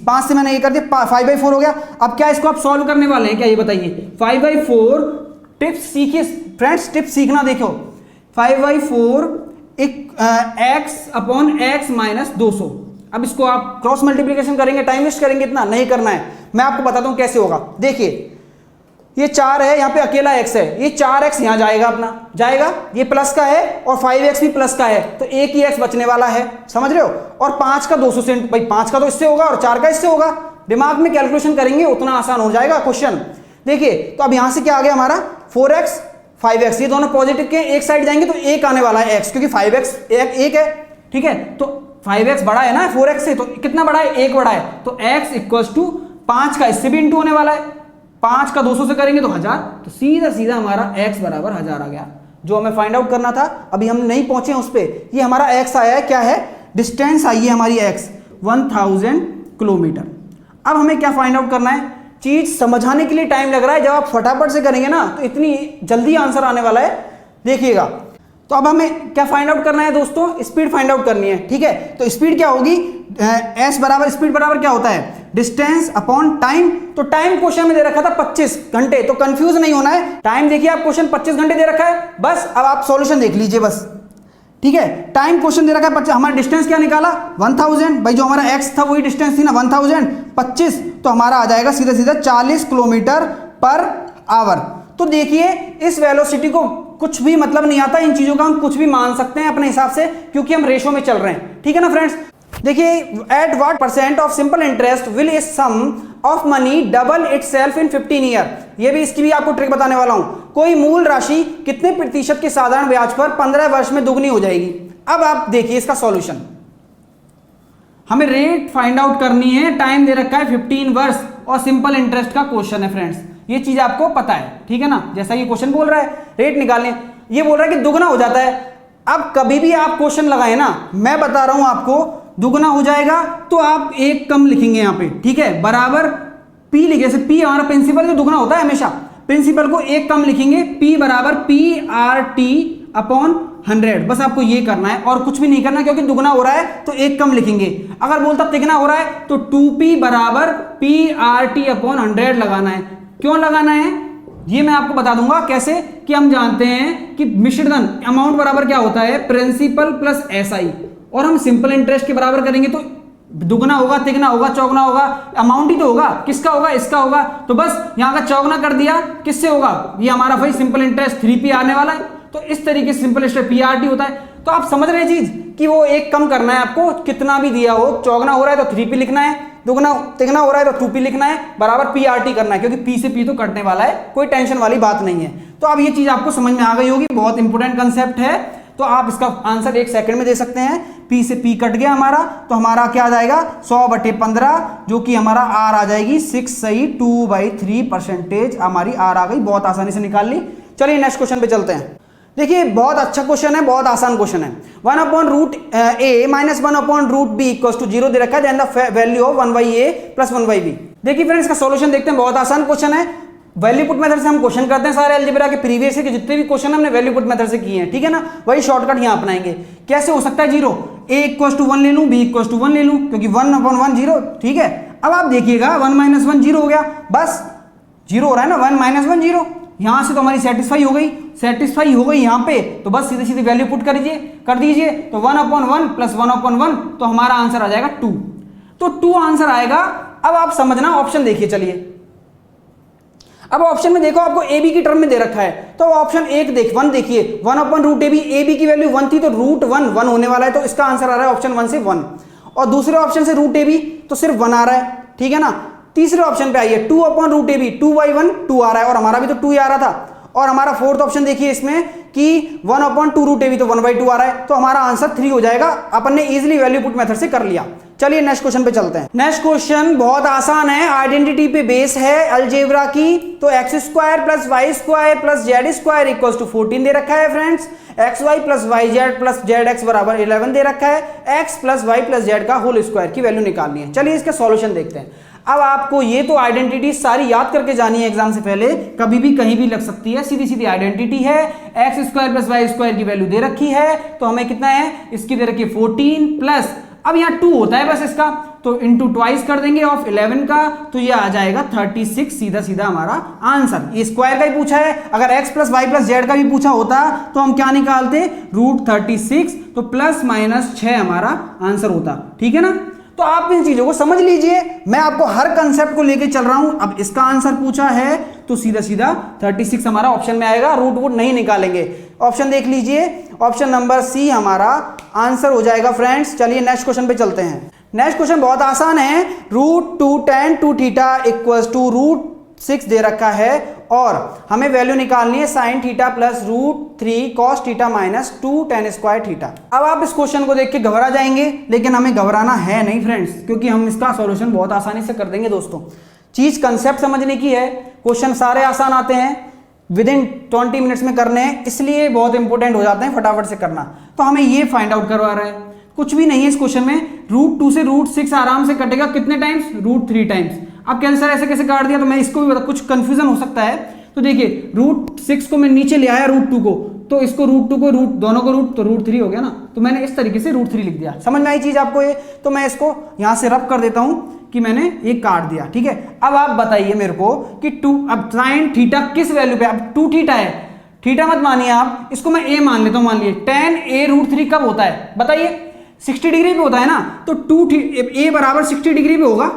5 से मैंने ये कर दिया, 5/4 हो गया। अब क्या इसको आप सॉल्व करने वाले हैं क्या, ये बताइए? 5/4 टिप्स सीखिए फ्रेंड्स, टिप्स सीखना देखो। 5/4 एक्स अपॉन एक्स माइनस 200। अब इसको आप क्रॉस मल्टीप्लीकेशन करेंगे, टाइम वेस्ट करेंगे, इतना नहीं करना है। मैं आपको बताता हूं कैसे होगा। देखिए ये 4 है, यहां पे अकेला x है, ये 4x यहां जाएगा, अपना जाएगा, ये प्लस का है और 5x भी प्लस का है, तो एक ही x बचने वाला है, समझ रहे हो। और 5 का 200 से, भाई 5 का तो इससे होगा और 4 का इससे होगा, दिमाग में कैलकुलेशन करेंगे उतना आसान हो जाएगा क्वेश्चन। देखिए तो अब यहां से क्या आ गया हमारा 4x 5x, ये दोनों पॉजिटिव के एक साइड जाएंगे तो एक आने वाला है x, क्योंकि 5x एक है, ठीक है। तो 5x बड़ा है ना 4x से, तो कितना बड़ा है, एक बड़ा है, तो x इक्वल्स टू 5 का इससे भी इंटू होने वाला है, 5 का 200 से करेंगे तो 1000, तो सीधा सीधा हमारा x बराबर 1000 आ गया, जो हमें फाइंड आउट करना था। अभी हम नहीं पहुंचे उस पे, ये हमारा x आया है, क्या है, डिस्टेंस आई है हमारी x 1000 किलोमीटर। अब हमें क्या फाइंड आउट करना है, चीज समझाने के लिए टाइम लग रहा है, जब आप फटाफट से करेंगे ना तो इतनी जल्दी आंसर आने वाला है, देखिएगा। तो अब हमें क्या फाइंड आउट करना है दोस्तों, स्पीड फाइंड आउट करनी है, ठीक है। तो स्पीड क्या होगी, s बराबर, स्पीड बराबर क्या होता है, डिस्टेंस अपॉन टाइम। तो टाइम क्वेश्चन में दे रखा था 25 घंटे, तो कंफ्यूज नहीं होना है, टाइम देखिए आप क्वेश्चन 25 घंटे दे रखा है, बस अब आप सॉल्यूशन देख लीजिए बस, ठीक है। टाइम क्वेश्चन दे रखा है 25, हमारा डिस्टेंस क्या निकाला 1000, भाई जो हमारा x था वही डिस्टेंस थी ना 1000, 25 तो हमारा आ जाएगा सीधा सीधा 40 किलोमीटर पर आवर। तो देखिए इस वेलोसिटी को कुछ भी मतलब नहीं आता, इन चीजों का हम कुछ भी मान सकते हैं अपने हिसाब से, क्योंकि हम रेशो में चल रहे हैं, ठीक है ना फ्रेंड्स। देखिए at what percent of simple interest will a sum of money double itself in 15 year. ये भी, इसकी भी आपको ट्रिक बताने वाला हूं। कोई मूल राशि कितने प्रतिशत के साधारण ब्याज पर 15 वर्ष में दुगनी हो जाएगी। अब आप देखिए इसका सॉल्यूशन, हमें रेट फाइंड आउट करनी है, टाइम दे रखा है 15 वर्ष और सिंपल इंटरेस्ट का क्वेश्चन है फ्रेंड्स, ये चीज आपको पता है, ठीक है ना। जैसा ये क्वेश्चन बोल रहा है रेट निकालने, ये बोल रहा है कि दुगना हो जाता है। अब कभी भी आप क्वेश्चन लगाए ना, मैं बता रहा हूं आपको, दुगना हो जाएगा तो आप एक कम लिखेंगे यहां पे, ठीक है, बराबर p लिखे, जैसे p हमारा प्रिंसिपल जो दुगना होता है हमेशा, प्रिंसिपल को एक कम लिखेंगे, p बराबर PRT अपॉन 100, बस आपको ये करना है और कुछ भी नहीं करना, क्योंकि दुगना हो रहा है तो एक कम लिखेंगे। अगर बोलता तिगना हो रहा है तो 2p बराबर PRT अपॉन 100 लगाना है। क्यों लगाना है ये मैं आपको बता दूंगा कैसे, कि हम जानते हैं कि मिश्रधन अमाउंट बराबर क्या होता है, प्रिंसिपल प्लस SI, और हम सिंपल इंटरेस्ट के बराबर करेंगे तो दुगना होगा, तिगना होगा, चौगुना होगा, अमाउंट ही तो होगा, किसका होगा, इसका होगा, तो बस यहां का चौगुना कर दिया, किससे होगा, ये हमारा भाई सिंपल इंटरेस्ट 3p आने वाला है, तो इस तरीके से सिंपल इंटरेस्ट PRT होता है। तो आप समझ रहे हैं चीज कि वो एक कम करना है आपको, कितना भी दिया हो, चौगुना हो रहा है तो 3p लिखना है, दुगना तिगना हो रहा है तो 2p लिखना है, बराबर PRT करना है, क्योंकि p से p तो कटने वाला है, कोई टेंशन वाली बात नहीं है। तो अब ये चीज आपको समझ में आ गई होगी, बहुत इंपॉर्टेंट कंसेप्ट है, तो आप इसका आंसर 1 सेकंड में दे सकते हैं। p से p कट गया हमारा, तो हमारा क्या आ जाएगा 100/15, जो कि हमारा r आ जाएगी 6 सही 2/3% हमारी r आ गई, बहुत आसानी से निकाल ली। चलिए नेक्स्ट क्वेश्चन पे चलते हैं। देखिए बहुत अच्छा क्वेश्चन है, बहुत आसान क्वेश्चन है। 1/√a minus 1/√b equals to 0 दे रखा है, then the value of 1/a plus 1/b। देखिए फ्रेंड्स इसका सॉल्यूशन देखते हैं, बहुत आसान क्वेश्चन है। वैल्यू पुट मेथड से हम क्वेश्चन करते हैं, सारे अलजेब्रा के प्रीवियस के जितने भी क्वेश्चन हमने वैल्यू पुट मेथड से किए हैं, ठीक है ना, वही शॉर्टकट यहां अपनाएंगे। कैसे हो सकता है 0, a इक्वल्स टू 1 ले लूं, b इक्वल्स टू 1 ले लूं, क्योंकि 1/1 0, ठीक है। अब आप देखिएगा 1 - 1 0 हो गया, बस 0 हो रहा है ना, 1 - 1 0, यहां से तो हमारी सेटिस्फाई हो गई यहां पे, तो बस सीधे सीधे वैल्यू पुट कर दीजिए, तो 1/1 प्लस 1/1, तो हमारा आंसर आ जाएगा 2, तो 2 आंसर आएगा। अब आप समझना, ऑप्शन देखिए, चलिए अब ऑप्शन में देखो आपको ए बी की टर्म में दे रखा है, तो ऑप्शन 1 देखिए 1/√ab, ए बी की वैल्यू 1 थी तो √1 होने वाला है, तो इसका आंसर आ रहा है ऑप्शन 1 से 1, और दूसरे ऑप्शन से √ab तो सिर्फ 1 आ रहा है, ठीक है ना। तीसरे ऑप्शन पे आइए 2/√ab 2/1 2 आ रहा है, और हमारा भी तो 2 ही आ रहा था, और हमारा फोर्थ ऑप्शन देखिए इसमें कि 1/2√ab तो 1/2 आ रहा है, तो हमारा आंसर 3 हो जाएगा। अपन ने इजीली वैल्यू पुट मेथड से कर लिया। चलिए नेक्स्ट क्वेश्चन पे चलते हैं। नेक्स्ट क्वेश्चन बहुत आसान है, आइडेंटिटी पे बेस है अलजेब्रा की, तो x² + y² + z² equals to 14 दे रखा है फ्रेंड्स, xy + yz + zx बराबर 11 दे रखा है, x + y + z का होल स्क्वायर की वैल्यू निकालनी है। चलिए इसका सॉल्यूशन देखते हैं। अब आपको ये तो आइडेंटिटी सारी याद करके जानी है एग्जाम से पहले, कभी भी कहीं भी लग सकती है, सीधी सीधी आइडेंटिटी है। x² + y² की वैल्यू दे रखी है, तो हमें कितना है, इसकी दे रखी है 14 प्लस अब यहाँ 2 होता है बस इसका, तो इंटू ट्वाइस कर देंगे ऑफ 11 का, तो ये आ जाएगा 36 सीधा सीधा हमारा आंसर। ये स्क्वायर का ही पूछा है, अगर x plus y plus z का भी पूछा होता तो हम क्या निकालते, √36, तो प्लस माइनस 6 हमारा आंसर होता। ठीक है ना, तो आप इन चीजों को समझ लीजिए, मैं आपको हर कंसेप्ट को लेके चल रहा हूं। अब इसका आंसर पूछा है तो सीधा सीधा 36 हमारा ऑप्शन में आएगा, रूट वूट नहीं निकालेंगे। ऑप्शन देख लीजिए, ऑप्शन नंबर सी हमारा आंसर हो जाएगा फ्रेंड्स। चलिए नेक्स्ट क्वेश्चन पे चलते हैं। नेक्स्ट क्वेश्चन बहुत आसान है, √2 tan 2 थीटा इक्वल्स टू √6 दे रखा है और हमें वैल्यू निकालनी है sin theta plus √3 cos theta minus 2 tan square theta. अब आप इस क्वेश्चन को देख के घबरा जाएंगे, लेकिन हमें घबराना है नहीं फ्रेंड्स, क्योंकि हम इसका सॉल्यूशन बहुत आसानी से कर देंगे दोस्तों। चीज कंसेप्ट समझने की है, क्वेश्चन सारे आसान आते हैं, विद इन 20 मिनट्स में करने हैं, इसलिए बहुत इंपॉर्टेंट हो जाते हैं फटाफट से करना। तो हमें ये फाइंड आउट करवा रहा है, कुछ भी नहीं है इस क्वेश्चन में। √2 से √6 आराम से कटेगा, कितने टाइम्स, √3 टाइम्स। अब कैंसर ऐसे कैसे काट दिया, तो मैं इसको भी बता, कुछ कंफ्यूजन हो सकता है। तो देखिए √6 को मैं नीचे ले आया √2 को, तो इसको √2 को रूट दोनों को रूट, तो √3 हो गया ना, तो मैंने इस तरीके से √3 लिख दिया। समझ में आई चीज आपको ये, तो मैं इसको यहां से रब कर देता हूं कि मैंने ये काट दिया। ठीक है, अब आप बताइए मेरे को कि 2, अब sin थीटा किस वैल्यू पे, अब 2 थीटा है, थीटा मत मानिए आप, इसको मैं a मान लेता हूं। मान लिए tan a √3 कब होता है बताइए, 60 डिग्री पे होता है ना, तो a बराबर 60 डिग्री पे होगा।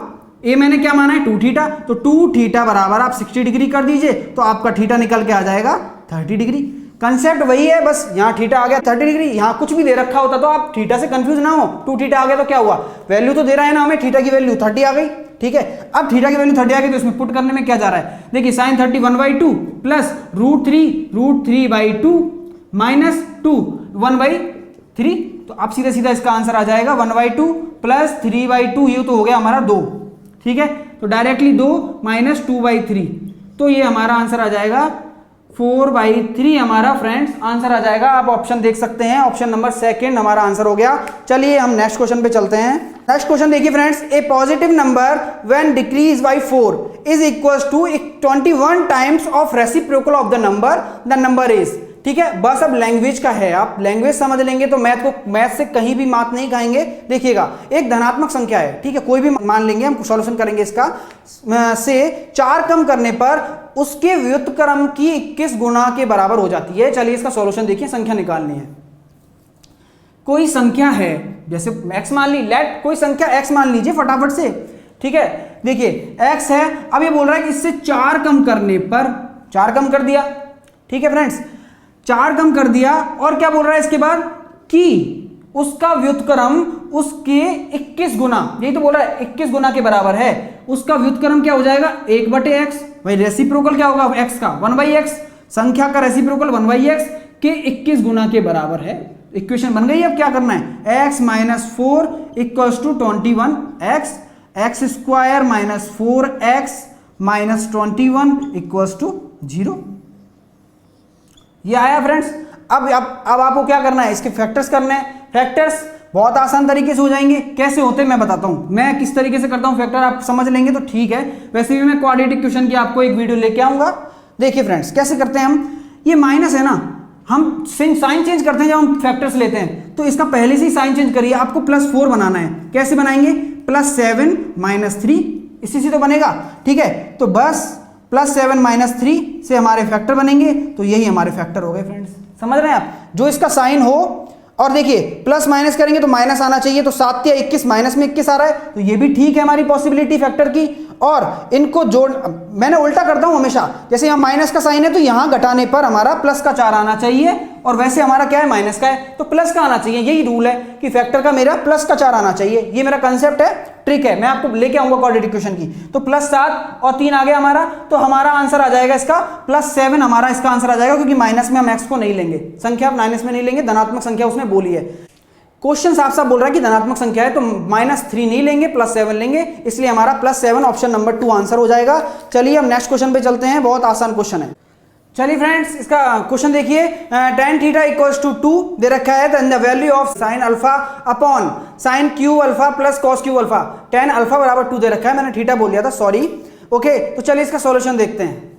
a मैंने क्या माना है, 2 थीटा, तो 2 थीटा बराबर आप 60 डिग्री कर दीजिए, तो आपका थीटा निकल के आ जाएगा 30 डिग्री। कंसेप्ट वही है, बस यहाँ थीटा आ गया 30 डिग्री, यहाँ कुछ भी दे रखा होता तो आप थीटा से कंफ्यूज ना हो। 2 थीटा आ गया तो क्या हुआ, वैल्यू तो दे रहा है ना हमें, थीटा की वैल्यू 30 आ गई। ठीक है, अब थीटा की वैल्यू 30 आ गई तो इसमें पुट करने में क्या जा रहा है, देखिए sin 30 1/2 प्लस √3/2 माइनस 2 1/3, तो अब सीधा सीधा इसका आंसर आ जाएगा 1/2 प्लस 3/2, ये तो हो गया हमारा 2। ठीक है, तो डायरेक्टली 2 माइनस 2/3, तो ये हमारा आंसर आ जाएगा 4/3 हमारा फ्रेंड्स आंसर आ जाएगा। आप ऑप्शन देख सकते हैं, ऑप्शन नंबर 2 हमारा आंसर हो गया। चलिए हम नेक्स्ट क्वेश्चन पे चलते हैं। नेक्स्ट क्वेश्चन देखिए friends, a positive number when decrease by 4 is equals to 21 times of reciprocal of the number is. ठीक है, बस अब लैंग्वेज का है, आप लैंग्वेज समझ लेंगे तो मैथ से कहीं भी मात नहीं खाएंगे। देखिएगा, एक धनात्मक संख्या है, ठीक है, कोई भी मान लेंगे, हम सॉल्यूशन करेंगे इसका, से 4 कम करने पर उसके व्युत्क्रम की 21 गुना के बराबर हो जाती है। चलिए इसका सॉल्यूशन देखिए, संख्या निकालनी है। कोई संख्या है, जैसे x मान ली, लेट कोई संख्या x मान लीजिए फटाफट से। ठीक है, देखिए x है, अब ये बोल रहा है कि इससे 4 कम करने पर, 4 कम कर दिया। ठीक है फ्रेंड्स, 4 कम कर दिया, और क्या बोल रहा है इसके बाद कि उसका व्युत्क्रम उसके 21 गुना, यही तो बोल रहा है 21 गुना के बराबर है। उसका व्युत्क्रम क्या हो जाएगा, 1/x, भाई रेसिप्रोकल क्या होगा x का, 1/x, संख्या का रेसिप्रोकल 1/x के 21 गुना के बराबर है। इक्वेशन बन गई। अब क्या करना है, x minus 4 equals to 21x, x square minus 4x minus 21 equals to 0। ये आया फ्रेंड्स। अब आपको क्या करना है, इसके फैक्टर्स करने हैं। फैक्टर्स बहुत आसान तरीके से हो जाएंगे। कैसे होते हैं मैं बताता हूं, मैं किस तरीके से करता हूं फैक्टर, आप समझ लेंगे तो ठीक है। वैसे भी मैं क्वाड्रेटिक क्वेश्चन की आपको एक वीडियो लेके आऊंगा। देखिए फ्रेंड्स कैसे करते हैं हम, ये माइनस है ना, हम साइन चेंज करते हैं जब हम फैक्टर्स लेते हैं, तो इसका पहले से ही साइन चेंज करिए। आपको +4 बनाना है, कैसे बनाएंगे, +7 - 3, इसी से तो बनेगा। ठीक है, तो बस +7 - 3 से हमारे फैक्टर बनेंगे, तो यही हमारे फैक्टर हो गए फ्रेंड्स। समझ रहे हैं आप, जो इसका साइन हो, और देखिए प्लस माइनस करेंगे तो माइनस आना चाहिए, तो 7 या 21 माइनस में 21 आ रहा है, तो ये भी ठीक है हमारी पॉसिबिलिटी फैक्टर की। और इनको जोड़, मैंने उल्टा करता हूं हमेशा, जैसे यहाँ माइनस का साइन है तो यहां घटाने पर हमारा प्लस का 4 आना चाहिए, और वैसे हमारा क्या है, माइनस का है तो प्लस का आना चाहिए। यही रूल है कि फैक्टर का मेरा प्लस का 4 आना चाहिए। ये मेरा कंसेप्ट है, ट्रिक है, मैं आपको लेके आऊंगा क्वाड्रेटिक इक्वेशन की। तो +7 और 3 आ गया हमारा, तो हमारा आंसर आ जाएगा इसका +7 हमारा इसका आंसर आ जाएगा, क्योंकि माइनस में हम एक्स को नहीं लेंगे, संख्या माइनस में नहीं लेंगे, धनात्मक संख्या उसने बोली है। क्वेश्चन साफ साफ बोल रहा है कि धनात्मक संख्या है तो -3 नहीं लेंगे, +7 लेंगे, इसलिए हमारा +7 ऑप्शन नंबर 2 आंसर हो जाएगा। चलिए हम नेक्स्ट क्वेश्चन पे चलते हैं, बहुत आसान क्वेश्चन है। चलिए फ्रेंड्स इसका क्वेश्चन देखिए, tan थीटा इक्वल्स टू 2 दे रखा है, then the value of sin alpha upon sin cube alpha plus cos cube alpha, tan alpha बराबर 2 दे रखा है, मैंने थीटा बोल दिया था, सॉरी। ओके, तो चलिए इसका सॉल्यूशन देखते हैं।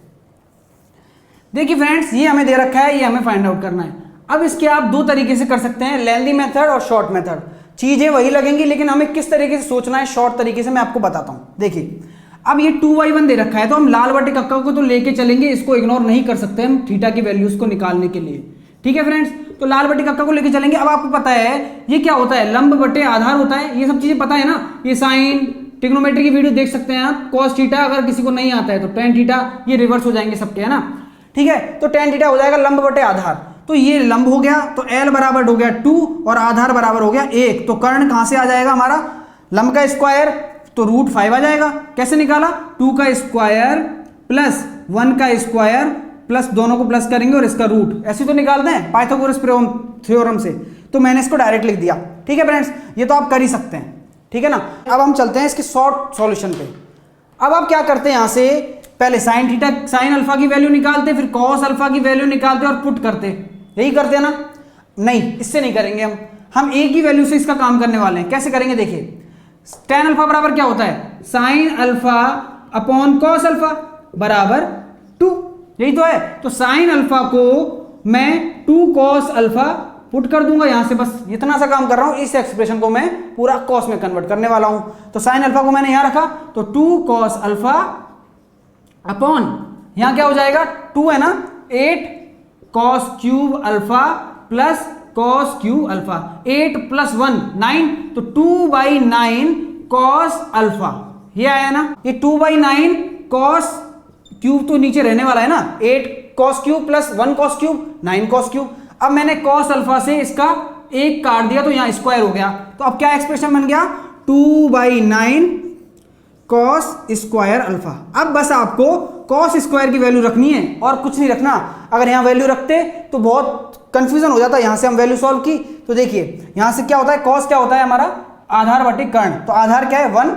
देखिए फ्रेंड्स ये हमें दे रखा है, ये हमें फाइंड आउट करना है। अब इसके आप 2 तरीके से कर सकते हैं, लेंथी मेथड और शॉर्ट मेथड। चीजें वही लगेंगी, लेकिन हमें किस तरीके से सोचना है शॉर्ट तरीके से मैं आपको बताता हूं। देखिए अब ये 2y1 दे रखा है, तो हम लाल बटे कक्का को तो लेके चलेंगे, इसको इग्नोर नहीं कर सकते हम थीटा की वैल्यूज को निकालने के लिए। ठीक है फ्रेंड्स, तो लाल बटे कक्का को लेके चलेंगे। अब आपको पता है ये क्या होता है, लंब बटे आधार होता है, ये सब चीजें पता है ना। ये साइन ट्रिग्नोमेट्री की वीडियो देख सकते हैं आप, कॉस थीटा अगर किसी को नहीं आता है तो टेन थीटा, ये रिवर्स हो जाएंगे सबके, है ना। ठीक है, तो टेन थीटा हो जाएगा लंब बटे आधार, तो ये लंब हो गया, तो L बराबर हो गया 2 और आधार बराबर हो गया 1। तो कर्ण कहां से आ जाएगा हमारा, लंब का स्क्वायर, तो √5 आ जाएगा। कैसे निकाला, 2 का स्क्वायर प्लस 1 का स्क्वायर प्लस दोनों को प्लस करेंगे और इसका रूट, ऐसे तो निकालते हैं पाइथागोरस थ्योरम से, तो मैंने इसको डायरेक्ट लिख दिया। ठीक है फ्रेंड्स, ये तो आप कर ही सकते हैं, ठीक है ना। अब हम चलते हैं इसके शॉर्ट सॉल्यूशन पे। अब आप क्या करते हैं, यहां से पहले साइन थीटा साइन अल्फा की वैल्यू निकालते, फिर कॉस अल्फा की वैल्यू निकालते और पुट करते, यही करते हैं ना। नहीं, इससे नहीं करेंगे हम एक ही वैल्यू से इसका काम करने वाले हैं। कैसे करेंगे, देखिए tan अल्फा बराबर क्या होता है, sine alpha upon cos alpha बराबर 2, यही तो है। तो साइन अल्फा को मैं 2 कॉस अल्फा पुट कर दूंगा यहां से, बस इतना सा काम कर रहा हूं। इस एक्सप्रेशन को मैं पूरा कॉस में कन्वर्ट करने वाला हूं। तो साइन अल्फा को मैंने यहां रखा, तो 2 कॉस अल्फा अपॉन यहां क्या हो जाएगा, 2 है ना, 8 cos cube alpha plus cos cube alpha, 8 + 1 9, तो 2/9 कॉस अल्फा, ये आया ना। ये 2/9 कॉस क्यूब तो नीचे रहने वाला है ना, 8 cos cube plus 1 cos cube 9 cos cube. अब मैंने कॉस अल्फा से इसका एक काट दिया, तो यहां स्क्वायर हो गया। तो अब क्या एक्सप्रेशन बन गया, 2/9 कॉस स्क्वायर अल्फा। अब बस आपको कॉस स्क्वायर की वैल्यू रखनी है और कुछ नहीं रखना। अगर यहां वैल्यू रखते तो बहुत कंफ्यूजन हो जाता है। यहां से हम वैल्यू सॉल्व की, तो देखिए यहां से क्या होता है, कॉस क्या होता है हमारा, आधार बटे कर्ण, तो आधार क्या है 1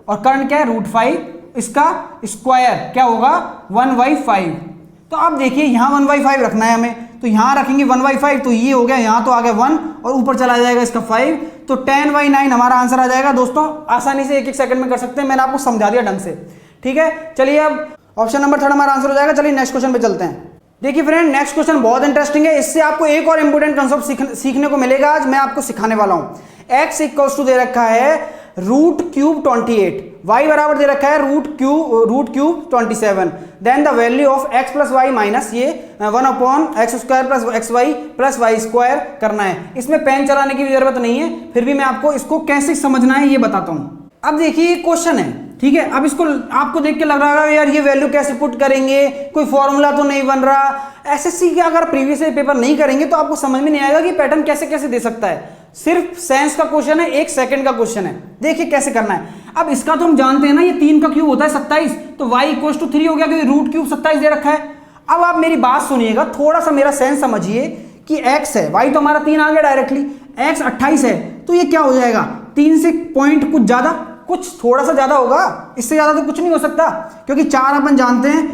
और कर्ण क्या है √5, इसका स्क्वायर क्या होगा 1/5। तो अब देखिए यहां 1/5 रखना है हमें, तो यहां रखेंगे 1/5, तो ये हो गया, यहां तो आ गया 1 और ऊपर चला जाएगा इसका 5, तो 10/9 हमारा आंसर आ जाएगा। दोस्तों आसानी से एक सेकंड में कर सकते हैं, मैंने आपको समझा दिया ढंग से। ठीक है, चलिए अब ऑप्शन नंबर 3 हमारा आंसर हो जाएगा। चलिए नेक्स्ट क्वेश्चन पे चलते हैं। देखिए फ्रेंड, नेक्स्ट क्वेश्चन बहुत इंटरेस्टिंग है, इससे आपको एक और इंपोर्टेंट कंसेप्ट सीखने को मिलेगा। आज मैं आपको सिखाने वाला हूं। x इक्वल्स टू दे रखा है √3 y बराबर दे रखा है √3 27, then the value of x plus y minus ये 1/x² plus xy plus y² करना है। इसमें पेन चलाने की भी जरूरत नहीं है, फिर भी मैं आपको इसको कैसे समझना है ये बताता हूं। अब देखिए क्वेश्चन है, ठीक है। अब इसको आपको देख के लग रहा है यार ये वैल्यू कैसे पुट करेंगे, कोई फॉर्मूला तो नहीं बन रहा। एसएससी के अगर प्रीवियस पेपर नहीं करेंगे तो आपको समझ में नहीं आएगा कि पैटर्न कैसे कैसे दे सकता है। सिर्फ साइंस का क्वेश्चन है, 1 सेकंड का क्वेश्चन है। देखिए कैसे करना है। अब इसका तो हम जानते हैं ना, ये 3 का क्यूब होता है 27, तो y = 3 हो गया क्योंकि √3 27 दे रखा है। अब आप मेरी बात सुनिएगा, थोड़ा सा मेरा सेंस समझिए कि x है, y तो हमारा 3 आ गया डायरेक्टली, x 28 है, तो ये क्या हो जाएगा 3 से पॉइंट कुछ ज्यादा, कुछ थोड़ा सा ज्यादा होगा, इससे ज्यादा तो कुछ नहीं हो सकता, क्योंकि 4 अपन जानते हैं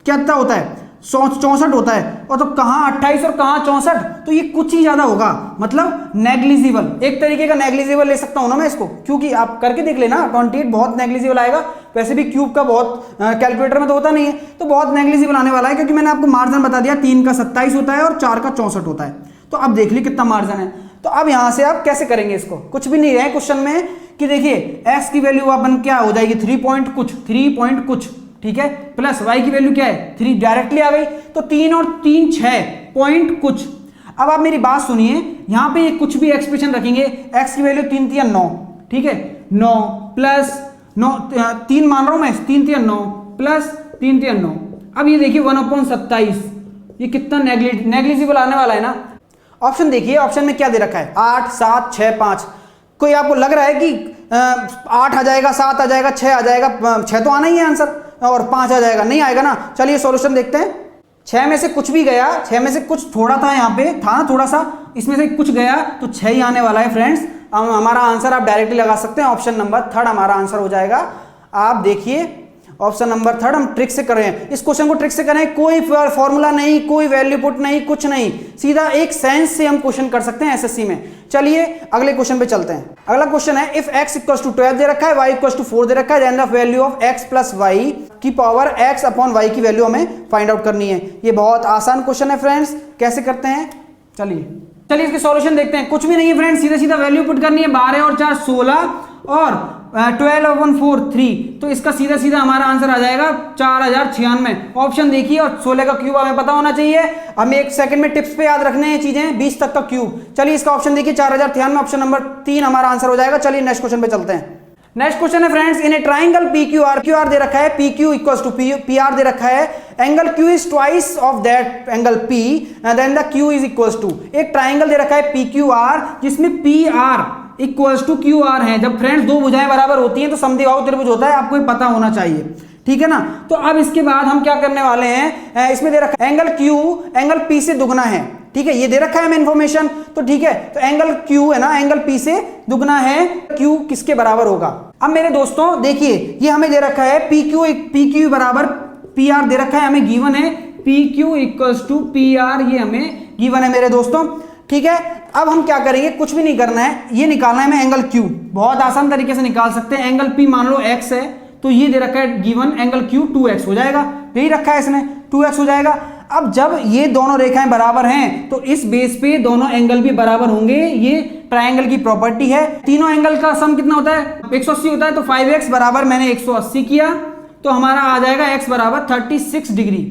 कितना होता है 64 होता है, और तो कहां 28 और कहां 64, तो ये कुछ ही ज्यादा होगा, मतलब नेग्लिजिबल, एक तरीके का नेग्लिजिबल ले सकता हूं ना मैं इसको, क्योंकि आप करके देख लेना 28 बहुत नेग्लिजिबल आएगा। वैसे भी क्यूब का बहुत कैलकुलेटर में तो होता नहीं है, तो बहुत नेग्लिजिबल आने वाला है, क्योंकि मैंने आपको मार्जिन बता दिया 3 का 27 होता है और 4 का 64 होता है। तो अब देख ली कितना मार्जिन है। तो अब यहां से आप कैसे करेंगे इसको, कुछ भी नहीं है क्वेश्चन में कि देखिए x की वैल्यू अपन क्या हो जाएगी 3 पॉइंट कुछ, ठीक है, प्लस y की वैल्यू क्या है 3 डायरेक्टली आ गई, तो 3 और 3 6 पॉइंट कुछ। अब आप मेरी बात सुनिए, यहां पे ये कुछ भी एक्सप्रेशन रखेंगे, x की वैल्यू 3 3 9, ठीक है, 9 प्लस 9 3 मान रहा हूं मैं, 3 3 9 प्लस 3 3 9। अब ये देखिए 1/27, ये कितना नेग्लिजिबल आने वाला है ना। ऑप्शन देखिए, ऑप्शन में क्या दे रखा है 8 7 6 5। कोई आपको लग रहा है कि 8 आ जाएगा, 7 आ जाएगा, 6 आ जाएगा, 6 तो आना ही है आंसर, और 5 आ जाएगा, नहीं आएगा ना। चलिए सॉल्यूशन देखते हैं। 6 में से कुछ भी गया, 6 में से कुछ थोड़ा था, यहाँ पे था ना थोड़ा सा, इसमें से कुछ गया तो 6 ही आने वाला है फ्रेंड्स। हमारा आंसर आप डायरेक्टली लगा सकते हैं, ऑप्शन नंबर 3 हमारा आंसर हो जाएगा। आप देखिए ऑप्शन नंबर 3 हम ट्रिक से कर रहे हैं, इस क्वेश्चन को ट्रिक से करें, कोई फॉर्मूला नहीं, कोई वैल्यू पुट नहीं, कुछ नहीं, सीधा एक सेंस से हम क्वेश्चन कर सकते हैं एसएससी में। चलिए अगले क्वेश्चन पे चलते हैं। अगला क्वेश्चन है, इफ x = 12 दे रखा है, y = 4 दे रखा है, then the value of x plus y की पावर x/y की वैल्यू हमें फाइंड आउट करनी है। ये बहुत आसान क्वेश्चन है फ्रेंड्स, कैसे करते हैं चलिए। चलिए इसके सॉल्यूशन देखते हैं। कुछ भी नहीं है फ्रेंड्स, सीधा सीधा वैल्यू पुट करनी है। 12 और 4 16 और 12 और 1 4 3, तो इसका सीधा सीधा हमारा आंसर आ जाएगा 4096। ऑप्शन देखिए, और 16 का क्यूब हमें पता होना चाहिए। हमें 1 सेकंड में टिप्स पे याद रखने हैं चीजें, 20 तक का क्यूब। चलिए इसका ऑप्शन देखिए 4096, ऑप्शन नंबर 3 हमारा आंसर हो जाएगा। चलिए नेक्स्ट क्वेश्चन पे चलते हैं। नेक्स्ट क्वेश्चन है friends, in a triangle PQR दे रखा है, PQ इक्वल्स टू PR दे रखा है, angle Q is twice of that angle P then the Q is equals to. एक ट्राइंगल दे रखा है PQR जिसमें PR इक्वल्स टू QR है। जब फ्रेंड्स दो भुजाएं बराबर होती हैं तो समद्विबाहु त्रिभुज होता है, आपको पता होना चाहिए, ठीक है ना। तो अब इसके बाद हम क्या करने वाले हैं, इसमें दे रखा है एंगल Q एंगल P से दुगना है, ठीक है, ये दे रखा है हमें इंफॉर्मेशन, तो ठीक है। तो एंगल Q है ना, एंगल P से दुगना है, Q किसके बराबर होगा। अब मेरे दोस्तों देखिए, ये हमें दे रखा है PQ बराबर PR दे रखा है, हमें गिवन है PQ इक्वल्स टू PR, ये हमें गिवन है मेरे दोस्तों, ठीक है। अब हम क्या करेंगे, कुछ भी नहीं करना है, ये निकालना है हमें एंगल Q। बहुत आसान तरीके से निकाल सकते हैं। एंगल P मान लो x है, तो ये दे रखा है गिवन एंगल Q 2x हो जाएगा, यही रखा है इसने, 2x हो जाएगा। अब जब ये दोनों रेखाएं बराबर हैं तो इस बेस पे दोनों एंगल भी बराबर होंगे, ये ट्रायंगल की प्रॉपर्टी है। तीनों एंगल का सम कितना होता है, 180 होता है, तो 5x बराबर मैंने 180 किया, तो हमारा आ जाएगा x बराबर 36 डिग्री,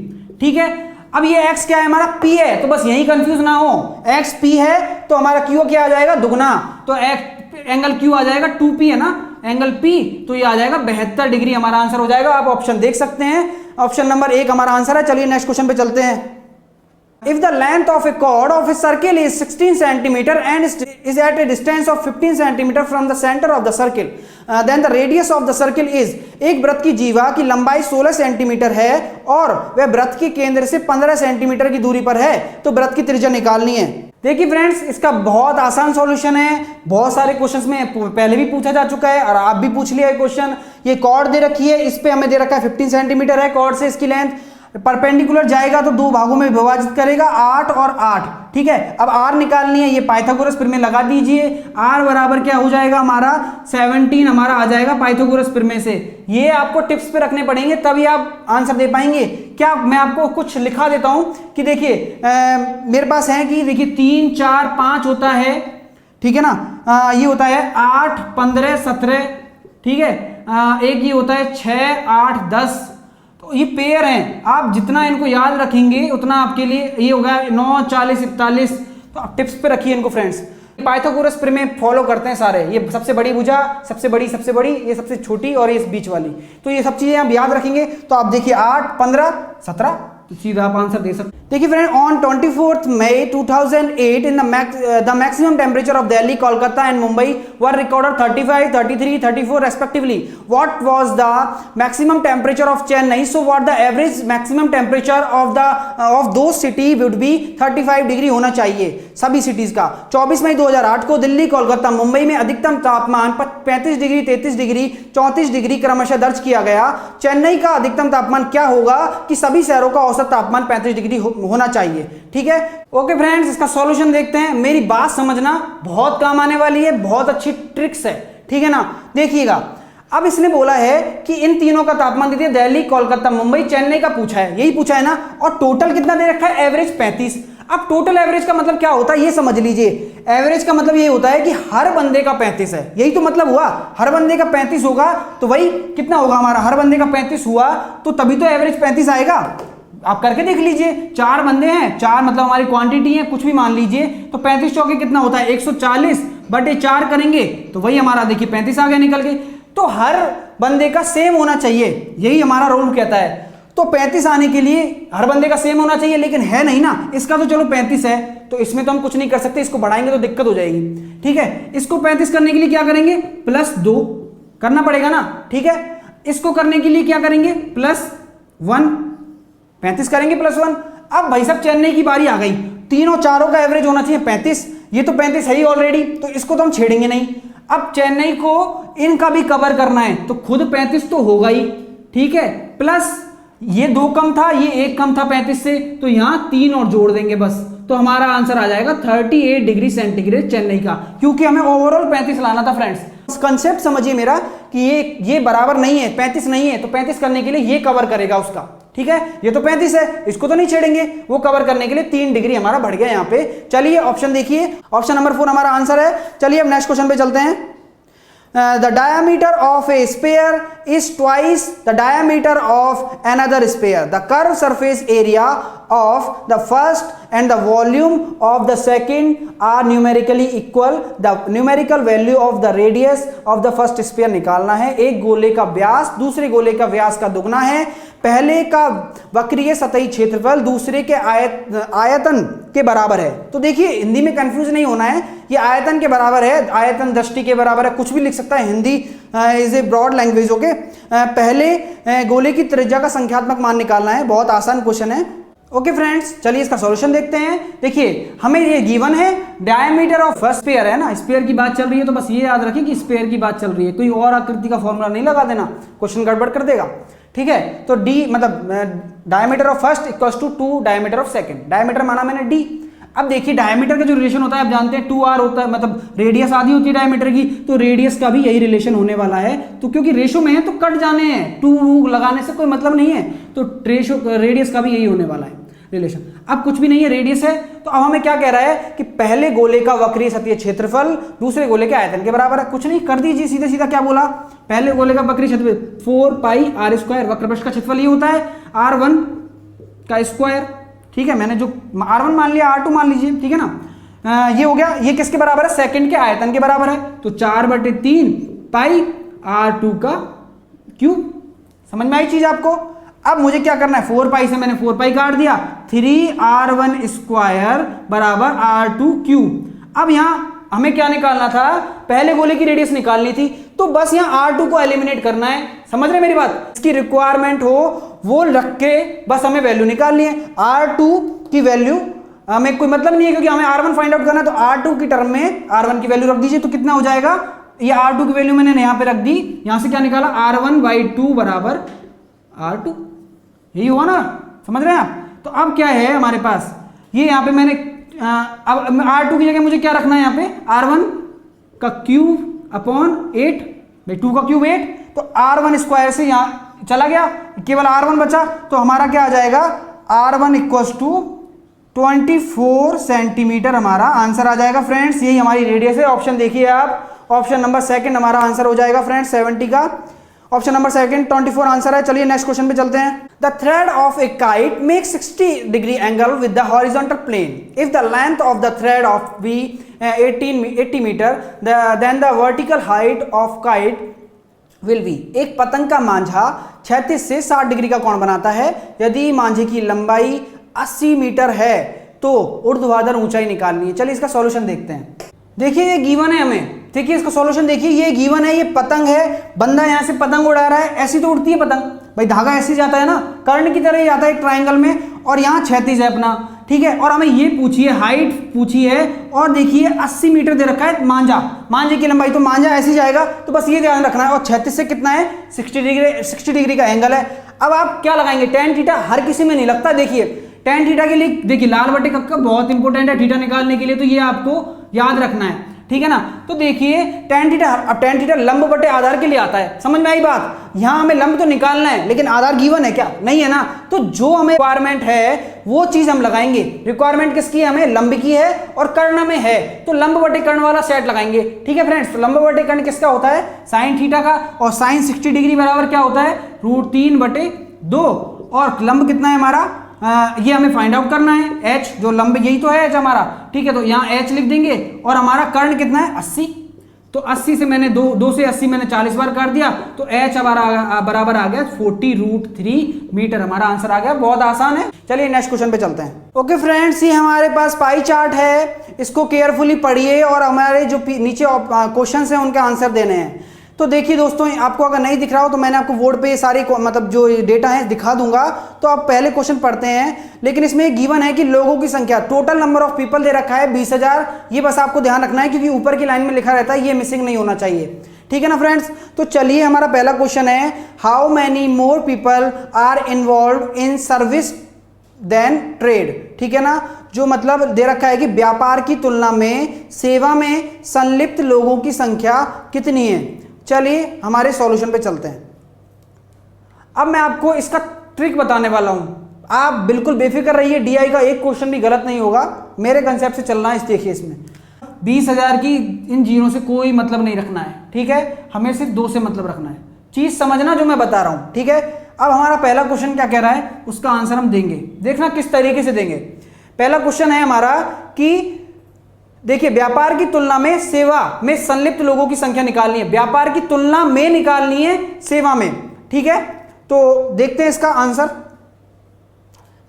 ठीक है। अब ये x क्या है, हमारा P है, तो बस यही कंफ्यूज ना हो, x P है तो हमारा Q क्या आ जाएगा, दुगना, तो एंगल Q आ जाएगा 2P है ना, एंगल P, तो ये आ जाएगा 72 डिग्री, हमारा आंसर हो जाएगा। आप ऑप्शन देख सकते हैं, ऑप्शन नंबर 1 हमारा आंसर है। चलिए नेक्स्ट क्वेश्चन पे चलते हैं। If the length of a chord of a circle is 16 centimeter and is at a distance of 15 centimeter from the center of the circle, then the radius of the circle is, एक वृत्त की जीवा की लंबाई 16 centimetre है और वह वृत्त के केंद्र से 15 सेंटीमीटर की दूरी पर है, तो वृत्त की त्रिज्या निकालनी है। देखिए फ्रेंड्स, इसका बहुत आसान सॉल्यूशन है, बहुत सारे क्वेश्चंस में पहले भी पूछा जा चुका है और आप भी पूछ लिया है क्वेश्चन। ये कॉर्ड दे रखी है, इस पे हमें दे रखा है 15 सेंटीमीटर है कॉर्ड से इसकी लेंथ, परपेंडिकुलर जाएगा तो दो भागों में विभाजित करेगा, 8 और 8, ठीक है। अब R निकालनी है, ये पाइथागोरस प्रमेय लगा दीजिए। R बराबर क्या हो जाएगा हमारा 17 हमारा आ जाएगा पाइथागोरस प्रमेय से। ये आपको टिप्स पे रखने पड़ेंगे तभी आप आंसर दे पाएंगे। क्या मैं आपको कुछ लिखा देता हूं कि देखिए मेरे पास है कि देखिए 3 4 5 होता है, ठीक है ना, ये होता है 8 15 17, ठीक है, एक ये होता है 6 8 10, तो ये पेयर हैं, आप जितना इनको याद रखेंगे उतना आपके लिए ये होगा 9 40 41, तो आप टिप्स पे रखिए इनको फ्रेंड्स। पाइथागोरस प्रमेय फॉलो करते हैं सारे, ये सबसे बड़ी भुजा, सबसे बड़ी, ये सबसे छोटी और ये बीच वाली, तो ये सब चीजें आप याद रखेंगे तो आप देखिए 8 15 17, तो सीधा आप आंसर दे सकते। देखिए friend, on 24th May 2008 in the maximum temperature of Delhi, Kolkata and Mumbai were recorded 35 33 34 respectively. What was the maximum temperature of Chennai, so what the average maximum temperature of दो सिटी वुड बी 35 डिग्री होना चाहिए सभी cities का। 24 मई 2008 को दिल्ली कोलकाता मुंबई में अधिकतम तापमान 35 degree 33 degree 34 degree क्रमशः दर्ज किया गया। चेन्नई का अधिकतम तापमान क्या होगा कि सभी शहरों का औसत तापमान 35 डिग्री होना चाहिए, ठीक है। ओके फ्रेंड्स, इसका सॉल्यूशन देखते हैं। मेरी बात समझना बहुत काम आने वाली है, बहुत अच्छी ट्रिक्स है, ठीक है ना। देखिएगा, अब इसने बोला है कि इन तीनों का तापमान दे दिया, दिल्ली कोलकाता मुंबई चेन्नई का पूछा है, यही पूछा है ना, और टोटल कितना दे रखा है, एवरेज 35। अब टोटल एवरेज का मतलब क्या होता है ये समझ लीजिए। एवरेज का मतलब ये होता है कि हर बंदे का 35 है, यही तो मतलब हुआ, हर बंदे का 35 होगा तो वही कितना होगा हमारा, हर बंदे का 35 हुआ तो तभी तो एवरेज 35 आएगा। आप करके देख लीजिए, 4 बंदे हैं, 4 मतलब हमारी क्वांटिटी है, कुछ भी मान लीजिए, तो 35 चौके कितना होता है 140 बटे 4 करेंगे तो वही हमारा देखिए 35 आ गया निकल के। तो हर बंदे का सेम होना चाहिए, यही हमारा रूल कहता है। तो 35 आने के लिए हर बंदे का सेम होना चाहिए, लेकिन है नहीं ना, इसका तो चलो 35 है तो इसमें तो हम कुछ नहीं कर सकते, इसको बढ़ाएंगे तो दिक्कत हो जाएगी, ठीक है। इसको 35 करने के लिए क्या करेंगे, +2 करना पड़ेगा ना, ठीक है। इसको करने के लिए क्या करेंगे, +1, 35 करेंगे +1। अब भाई साहब चेन्नई की बारी आ गई, तीनों चारों का एवरेज होना चाहिए 35, ये तो 35 है ही ऑलरेडी, तो इसको तो हम छेड़ेंगे नहीं। अब चेन्नई को इनका भी कवर करना है तो खुद 35 तो होगा ही, ठीक है, प्लस ये 2 कम था, ये 1 कम था 35 से, तो यहां 3 और जोड़ देंगे बस, तो हमारा आंसर आ जाएगा 38 डिग्री सेंटीग्रेड चेन्नई का, क्योंकि हमें ओवरऑल 35 लाना था फ्रेंड्स। कंसेप्ट समझिए मेरा कि ये बराबर नहीं है, 35 नहीं है, तो 35 करने के लिए ये कवर करेगा उसका, ठीक है। ये तो 35 है, इसको तो नहीं छेड़ेंगे, वो कवर करने के लिए 3 डिग्री हमारा बढ़ गया यहाँ पे। चलिए ऑप्शन देखिए, ऑप्शन नंबर 4 हमारा आंसर है। चलिए अब नेक्स्ट क्वेश्चन पे चलते हैं। The diameter of a sphere is twice the diameter of another sphere. The curved surface area of the first and the volume of the second are numerically equal. The numerical value of the radius of the first sphere निकालना है। एक गोले का व्यास दूसरे गोले का व्यास का दुगना है। पहले का वक्रीय सतही क्षेत्रफल दूसरे के आयतन के बराबर है। तो देखिए हिंदी में कंफ्यूज नहीं होना है, ये आयतन के बराबर है, आयतन दृष्टि के बराबर है, कुछ भी लिख सकता है। Hindi is a broad language. Okay, पहले गोले की त्रिज्या का संख्यात्मक मान निकालना है, बहुत आसान क्वेश्चन है। ओके फ्रेंड्स, चलिए इसका सॉल्यूशन देखते हैं। देखिए हमें ये गिवन है डायमीटर ऑफ फर्स्ट स्फीयर है ना, स्फीयर की बात चल रही है, तो बस ये याद रखें कि स्फीयर की बात चल रही है, कोई और आकृति का फॉर्मूला नहीं लगा देना, क्वेश्चन गड़बड़ कर देगा, ठीक है। तो डी मतलब diameter of first equals to 2 diameter of second, diameter माना मैंने डी। अब देखिए डायमीटर का जो रिलेशन होता है आप जानते हैं 2r होता है, मतलब रेडियस आधी होती है डायमीटर की, तो रेडियस का भी यही रिलेशन होने वाला है। तो क्योंकि रेशो में है तो कट जाने हैं, 2 लगाने से कोई मतलब नहीं है, तो रेडियस का भी यही होने वाला है रिलेशन। अब कुछ भी नहीं है, रेडियस है, तो अब हमें क्या कह रहा है कि पहले गोले का वक्रीय सतहीय क्षेत्रफल दूसरे गोले के आयतन के बराबर है। कुछ नहीं, कर दीजिए सीधे सीधा। क्या बोला, पहले गोले का वक्रीय क्षेत्रफल 4 पाई आर स्क्वायर, वक्रपृष्ठ का क्षेत्रफल ये होता है r1 का स्क्वायर, ठीक है। मैंने जो r1 मान लिया, r2 मान लीजिए, ठीक है ना। ये हो गया, ये किसके बराबर है, सेकंड के आयतन के बराबर है, तो 4/3 पाई r2 का क्यूब। समझ में आई चीज आपको। अब मुझे क्या करना है, 4 पाई से मैंने 4 पाई काट दिया, 3r1 स्क्वायर बराबर r2 क्यूब। अब यहां हमें क्या निकालना था, पहले गोले की रेडियस निकालनी थी, तो बस यहां r2 को एलिमिनेट करना है। समझ रहे मेरी बात, इसकी रिक्वायरमेंट हो वो रख के बस हमें वैल्यू निकालनी है। r2 की वैल्यू हमें कोई मतलब नहीं है, क्योंकि हमें r1 फाइंड आउट करना है, तो r2 की टर्म में r1 की वैल्यू रख दीजिए, तो कितना हो जाएगा, ये r2 की वैल्यू मैंने यहां पे रख दी, यहां से क्या निकाला, r1/2 बराबर r2, यही हुआ ना, समझ रहे हैं आप। तो अब क्या है हमारे पास, ये यहाँ पे मैंने अब r2 की जगह मुझे क्या रखना है, यहाँ पे r1 का क्यूब अपॉन 8, भाई 2 का क्यूब 8, तो r1 स्क्वायर से यहाँ चला गया, केवल r1 बचा, तो हमारा क्या आ जाएगा, r1 इक्वल्स टू 24 सेंटीमीटर हमारा आंसर आ जाएगा फ्रेंड्स। यही हमारी रेडियस है। ऑप्शन देखिए आप, ऑप्शन नंबर 2 हमारा आंसर हो जाएगा फ्रेंड्स 70 का। ऑप्शन नंबर 2 24 आंसर है। चलिए नेक्स्ट क्वेश्चन पे चलते हैं। The thread of a kite makes 60 degree angle with the horizontal plane if the length of the thread of be 80 metre then the vertical height of kite will be. एक पतंग का मांझा 36 से 60 degree का कोण बनाता है। यदि मांझे की लंबाई 80 मीटर है तो ऊर्ध्वाधर ऊंचाई निकालनी है। चलिए इसका सॉल्यूशन देखते हैं। देखिए ये गिवन है हमें, देखिए इसका सॉल्यूशन देखिए, ये गिवन है, ये पतंग है, बंदा यहां से पतंग उड़ा रहा है, ऐसी तो उड़ती है पतंग, भाई धागा ऐसे जाता है ना, कर्ण की तरह ही जाता है एक ट्रायंगल में, और यहाँ 36 है अपना, ठीक है। और हमें ये पूछी है, हाइट पूछी है, और देखिए 80 मीटर दे रखा है मांझा, मांझे की लंबाई, तो मांझा ऐसे जाएगा, तो बस ये ध्यान रखना है। और 36 से कितना है, 60 डिग्री का एंगल है। अब आप क्या लगाएंगे, tan थीटा, हर किसी में नहीं लगता। देखिए tan थीटा के लिए देखिए लाल बटे कक्का बहुत इंपॉर्टेंट है थीटा निकालने के लिए, तो ये आपको याद रखना है, ठीक है ना। तो देखिए tan थीटा, अब tan थीटा लंब बटे आधार के लिए आता है, समझ में आई बात। यहां हमें लंब तो निकालना है, लेकिन आधार गिवन है क्या, नहीं है ना। तो जो हमें रिक्वायरमेंट है वो चीज हम लगाएंगे। रिक्वायरमेंट किसकी है, हमें लंब की है और कर्ण में है, तो लंब बटे कर्ण वाला सेट लगाएंगे, ठीक है फ्रेंड्स। तो लंब बटे कर्ण किसका होता है, sin थीटा का, और sin 60 डिग्री बराबर क्या होता है, √3/2, और लंब कितना है हमारा, ये हमें फाइंड आउट करना है, h जो लंब, यही तो है h हमारा, ठीक है। तो यहाँ h लिख देंगे, और हमारा कर्ण कितना है 80, तो 80 से मैंने 2 से 80 मैंने 40 बार काट दिया, तो h हमारा बराबर आ गया 40√3 मीटर, हमारा आंसर आ गया। बहुत आसान है। चलिए नेक्स्ट क्वेश्चन पे चलते हैं। ओके फ्रेंड्स, ये हमारे पास पाई चार्ट है, इसको केयरफुली पढ़िए और हमारे जो नीचे क्वेश्चन है उनके आंसर देने हैं। तो देखिए दोस्तों, आपको अगर नहीं दिख रहा हो तो मैंने आपको बोर्ड पे ये सारी मतलब जो डेटा है दिखा दूंगा, तो आप पहले क्वेश्चन पढ़ते हैं। लेकिन इसमें एक गिवन है कि लोगों की संख्या, total number of people they रखा है 20,000, ये बस आपको ध्यान रखना है, क्योंकि ऊपर की लाइन में लिखा रहता है, ये मिसिंग नहीं होना चाहिए, ठीक है ना फ्रेंड्स। तो चलिए हमारा पहला क्वेश्चन है, how many more people are involve in service then trade, ठीक है ना। जो मतलब दे रखा है कि व्यापार की तुलना में सेवा में संलिप्त लोगों की संख्या कितनी है। चलिए हमारे सॉल्यूशन पे चलते हैं। अब मैं आपको इसका ट्रिक बताने वाला हूं, आप बिल्कुल बेफिक्र रहिए, डीआई का एक क्वेश्चन भी गलत नहीं होगा, मेरे कंसेप्ट से चलना है। इस देखिए इसमें 20,000 की इन जीरो से कोई मतलब नहीं रखना है, ठीक है, हमें सिर्फ 2 से मतलब रखना है। चीज समझना जो मैं बता रहा हूं, ठीक है। अब हमारा पहला क्वेश्चन क्या कह रहा है, उसका आंसर हम देंगे, देखना किस तरीके से देंगे। पहला क्वेश्चन है हमारा कि देखिए व्यापार की तुलना में सेवा में संलिप्त लोगों की संख्या निकालनी है, व्यापार की तुलना में निकालनी है सेवा में, ठीक है। तो देखते हैं इसका आंसर।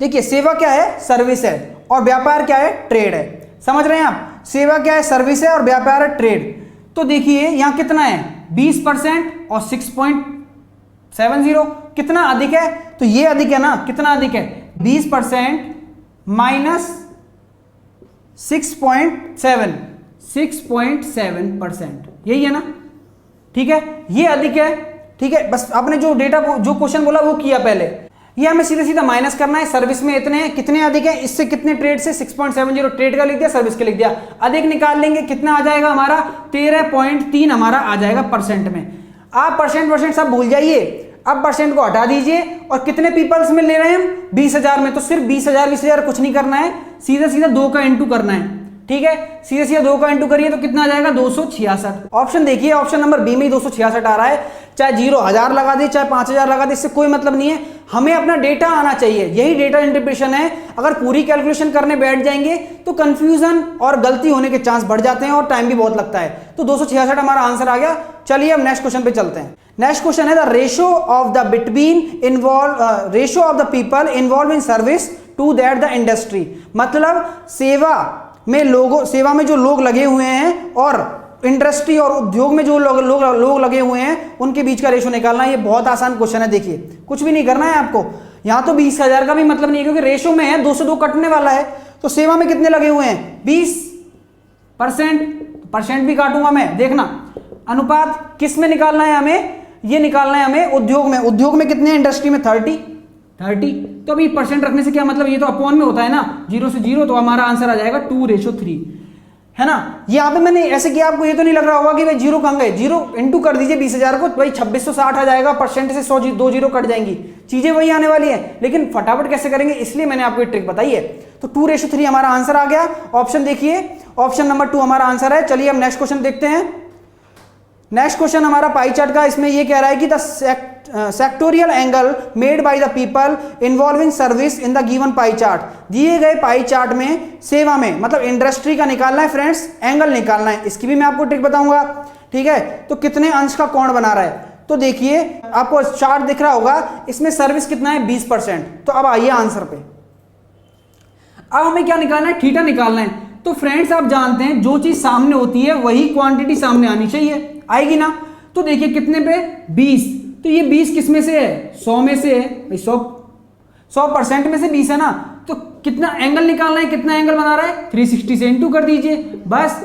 देखिए सेवा क्या है, सर्विस है, और व्यापार क्या है, ट्रेड है। समझ रहे हैं आप, सेवा क्या है, सर्विस है, और व्यापार है ट्रेड। तो देखिए यहां कितना है, 20% और 6.70, कितना अधिक है, तो ये अधिक है ना, कितना अधिक है, 20% माइनस 6.7%, यही है ना, ठीक है, ये अधिक है, ठीक है। बस आपने जो डेटा जो क्वेश्चन बोला वो किया पहले, ये हमें सीधा सीधा माइनस करना है। सर्विस में इतने हैं, कितने अधिक है, इससे कितने ट्रेड से, 6.70 ट्रेड का लिख दिया, सर्विस का लिख दिया, अधिक निकाल लेंगे, कितना आ जाएगा हमारा 13.3 हमारा आ जाएगा परसेंट में। आप परसेंट सब भूल जाइए, अब परसेंट को हटा दीजिए, और कितने पीपल्स में ले रहे हैं हम, 20,000 में, तो सिर्फ 20,000 कुछ नहीं करना है, सीधा सीधा 2 का इंटू करना है, ठीक है, सीधे सीधे 2 का इंटू करिए तो कितना आ जाएगा, 266। ऑप्शन देखिए, ऑप्शन नंबर बी में ही 266 आ रहा है। चाहे 0,000 लगा दे, चाहे 5,000 लगा दे, इससे कोई मतलब नहीं है, हमें अपना डेटा आना चाहिए, यही डेटा इंटरप्रिटेशन है। अगर पूरी कैलकुलेशन करने बैठ जाएंगे तो कंफ्यूजन और गलती होने के चांस बढ़ जाते हैं और टाइम भी बहुत लगता है। तो 266 हमारा आंसर आ गया। चलिए अब नेक्स्ट क्वेश्चन पे चलते हैं। नेक्स्ट क्वेश्चन है the ratio of the ratio of the people involve in service to that the industry. मतलब सेवा में जो लोग लगे हुए हैं और इंडस्ट्री और उद्योग में जो लोग लगे हुए हैं उनके बीच का रेशो निकालना है। ये बहुत आसान क्वेश्चन है, देखिए कुछ भी नहीं करना है आपको। यहां तो 20,000 का भी मतलब नहीं है क्योंकि रेशो में है, 2 से 2 कटने वाला है। तो सेवा में कितने लगे हुए हैं, 20%, भी काटूंगा मैं, देखना अनुपात किस में निकालना है हमें, ये निकालना है हमें उद्योग में। उद्योग में कितने, इंडस्ट्री में 30। तो अभी परसेंट रखने से क्या मतलब, ये तो अपॉन में होता है ना, 0 से 0, तो हमारा आंसर आ जाएगा 2:3, है ना। यहाँ पे मैंने ऐसे किया, आपको ये तो नहीं लग रहा होगा कि भाई 0 कहाँ गए, 0 इंटू कर दीजिए 20,000 को, भाई 2660 आ जाएगा, परसेंट से 2 0 कट जाएंगी, चीजें वही आने वाली है, लेकिन फटाफट कैसे करेंगे, इसलिए मैंने आपको ये ट्रिक बताई है। तो 2:3 हमारा आंसर आ गया। ऑप्शन देखिए, ऑप्शन नंबर 2 हमारा आंसर है। चलिए हम नेक्स्ट क्वेश्चन देखते हैं। नेक्स्ट क्वेश्चन हमारा पाई चार्ट का, इसमें ये कह रहा है कि the sectoral angle made by the people involving service in the given pie chart. दिए गए पाई चार्ट में सेवा में मतलब इंडस्ट्री का निकालना है फ्रेंड्स, एंगल निकालना है। इसकी भी मैं आपको ट्रिक बताऊंगा, ठीक है। तो कितने अंश का कोण बना रहा है, तो देखिए आपको चार्ट दिख रहा होगा, इसमें सर्विस कितना है, 20%। तो अब आइए आंसर पे, अब हमें क्या निकालना है, थीटा निकालना है। तो फ्रेंड्स आप जानते हैं जो चीज सामने होती है वही क्वांटिटी सामने आनी चाहिए, आएगी ना। तो देखिए कितने पे, 20, तो ये 20 किस में से है, 100 में से है, 100% में से 20 है ना। तो कितना एंगल निकालना है, कितना एंगल बना रहा है, 360 से इंटू कर दीजिए, बस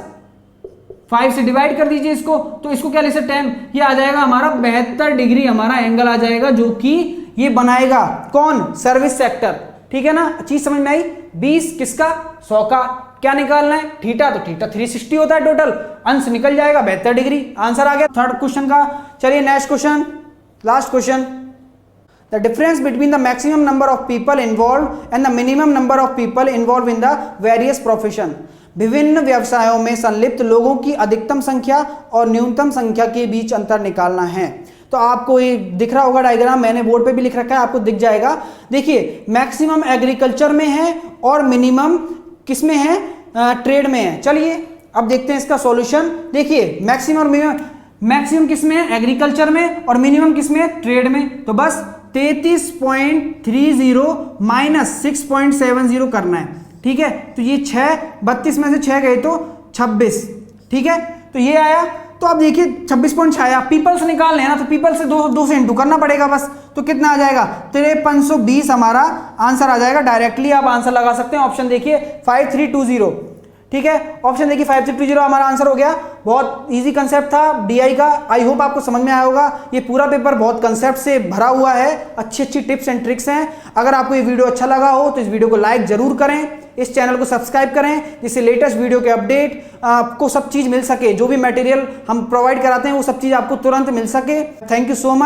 5 से डिवाइड कर दीजिए इसको। तो इसको क्या ले सकते हैं, ये आ जाएगा हमारा 72 डिग्री हमारा एंगल आ जाएगा, जो कि ये बनाएगा कौन, सर्विस सेक्टर, ठीक है ना। चीज समझ में आई, 20 किसका, 100 का, क्या निकालना है, थीटा, तो थीटा 360 होता है टोटल, अंश निकल जाएगा 72 डिग्री, आंसर आ गया थर्ड क्वेश्चन का। चलिए next question, last question. The difference between the maximum number of people involve and the minimum number of people involve in the various profession. विभिन्न व्यवसायों में संलिप्त लोगों की अधिकतम संख्या और न्यूनतम संख्या के बीच अंतर निकालना है। तो आपको ये दिख रहा होगा डायग्राम, मैंने बोर्ड पे भी लिख रखा है, आपको दिख जाएगा। देखिए मैक्सिमम एग्रीकल्चर में है और मिनिमम किस में है, ट्रेड में है। चलिए अब देखते हैं इसका सॉल्यूशन। देखिए मैक्सिमम और मैक्सिमम किस में है, एग्रीकल्चर में, और मिनिमम किस में है, ट्रेड में। तो बस 33.30 माइनस 6.70 करना है, ठीक है। तो ये 32 में से 6 गए तो 26, ठीक है। तो ये आया, तो अब देखिए 26.6 आया, पीपल से निकालने हैं ना, तो पीपल से 2 से इंटू करना पड़ेगा बस। तो कितना आ जाएगा, 5320 हमारा आंसर आ जाएगा। डायरेक्टली आप आंसर लगा सकते हैं, ऑप्शन देखिए 5320, ठीक है, ऑप्शन देखिए 5620 हमारा आंसर हो गया। बहुत इजी कंसेप्ट था डीआई का, आई होप आपको समझ में आया होगा। ये पूरा पेपर बहुत कंसेप्ट से भरा हुआ है, अच्छी अच्छी टिप्स एंड ट्रिक्स हैं। अगर आपको ये वीडियो अच्छा लगा हो तो इस वीडियो को लाइक जरूर करें, इस चैनल को सब्सक्राइब करें, जिससे लेटेस्ट वीडियो के अपडेट आपको सब चीज मिल सके, जो भी मटेरियल हम प्रोवाइड कराते हैं वो सब चीज आपको तुरंत मिल सके। Thank you so much.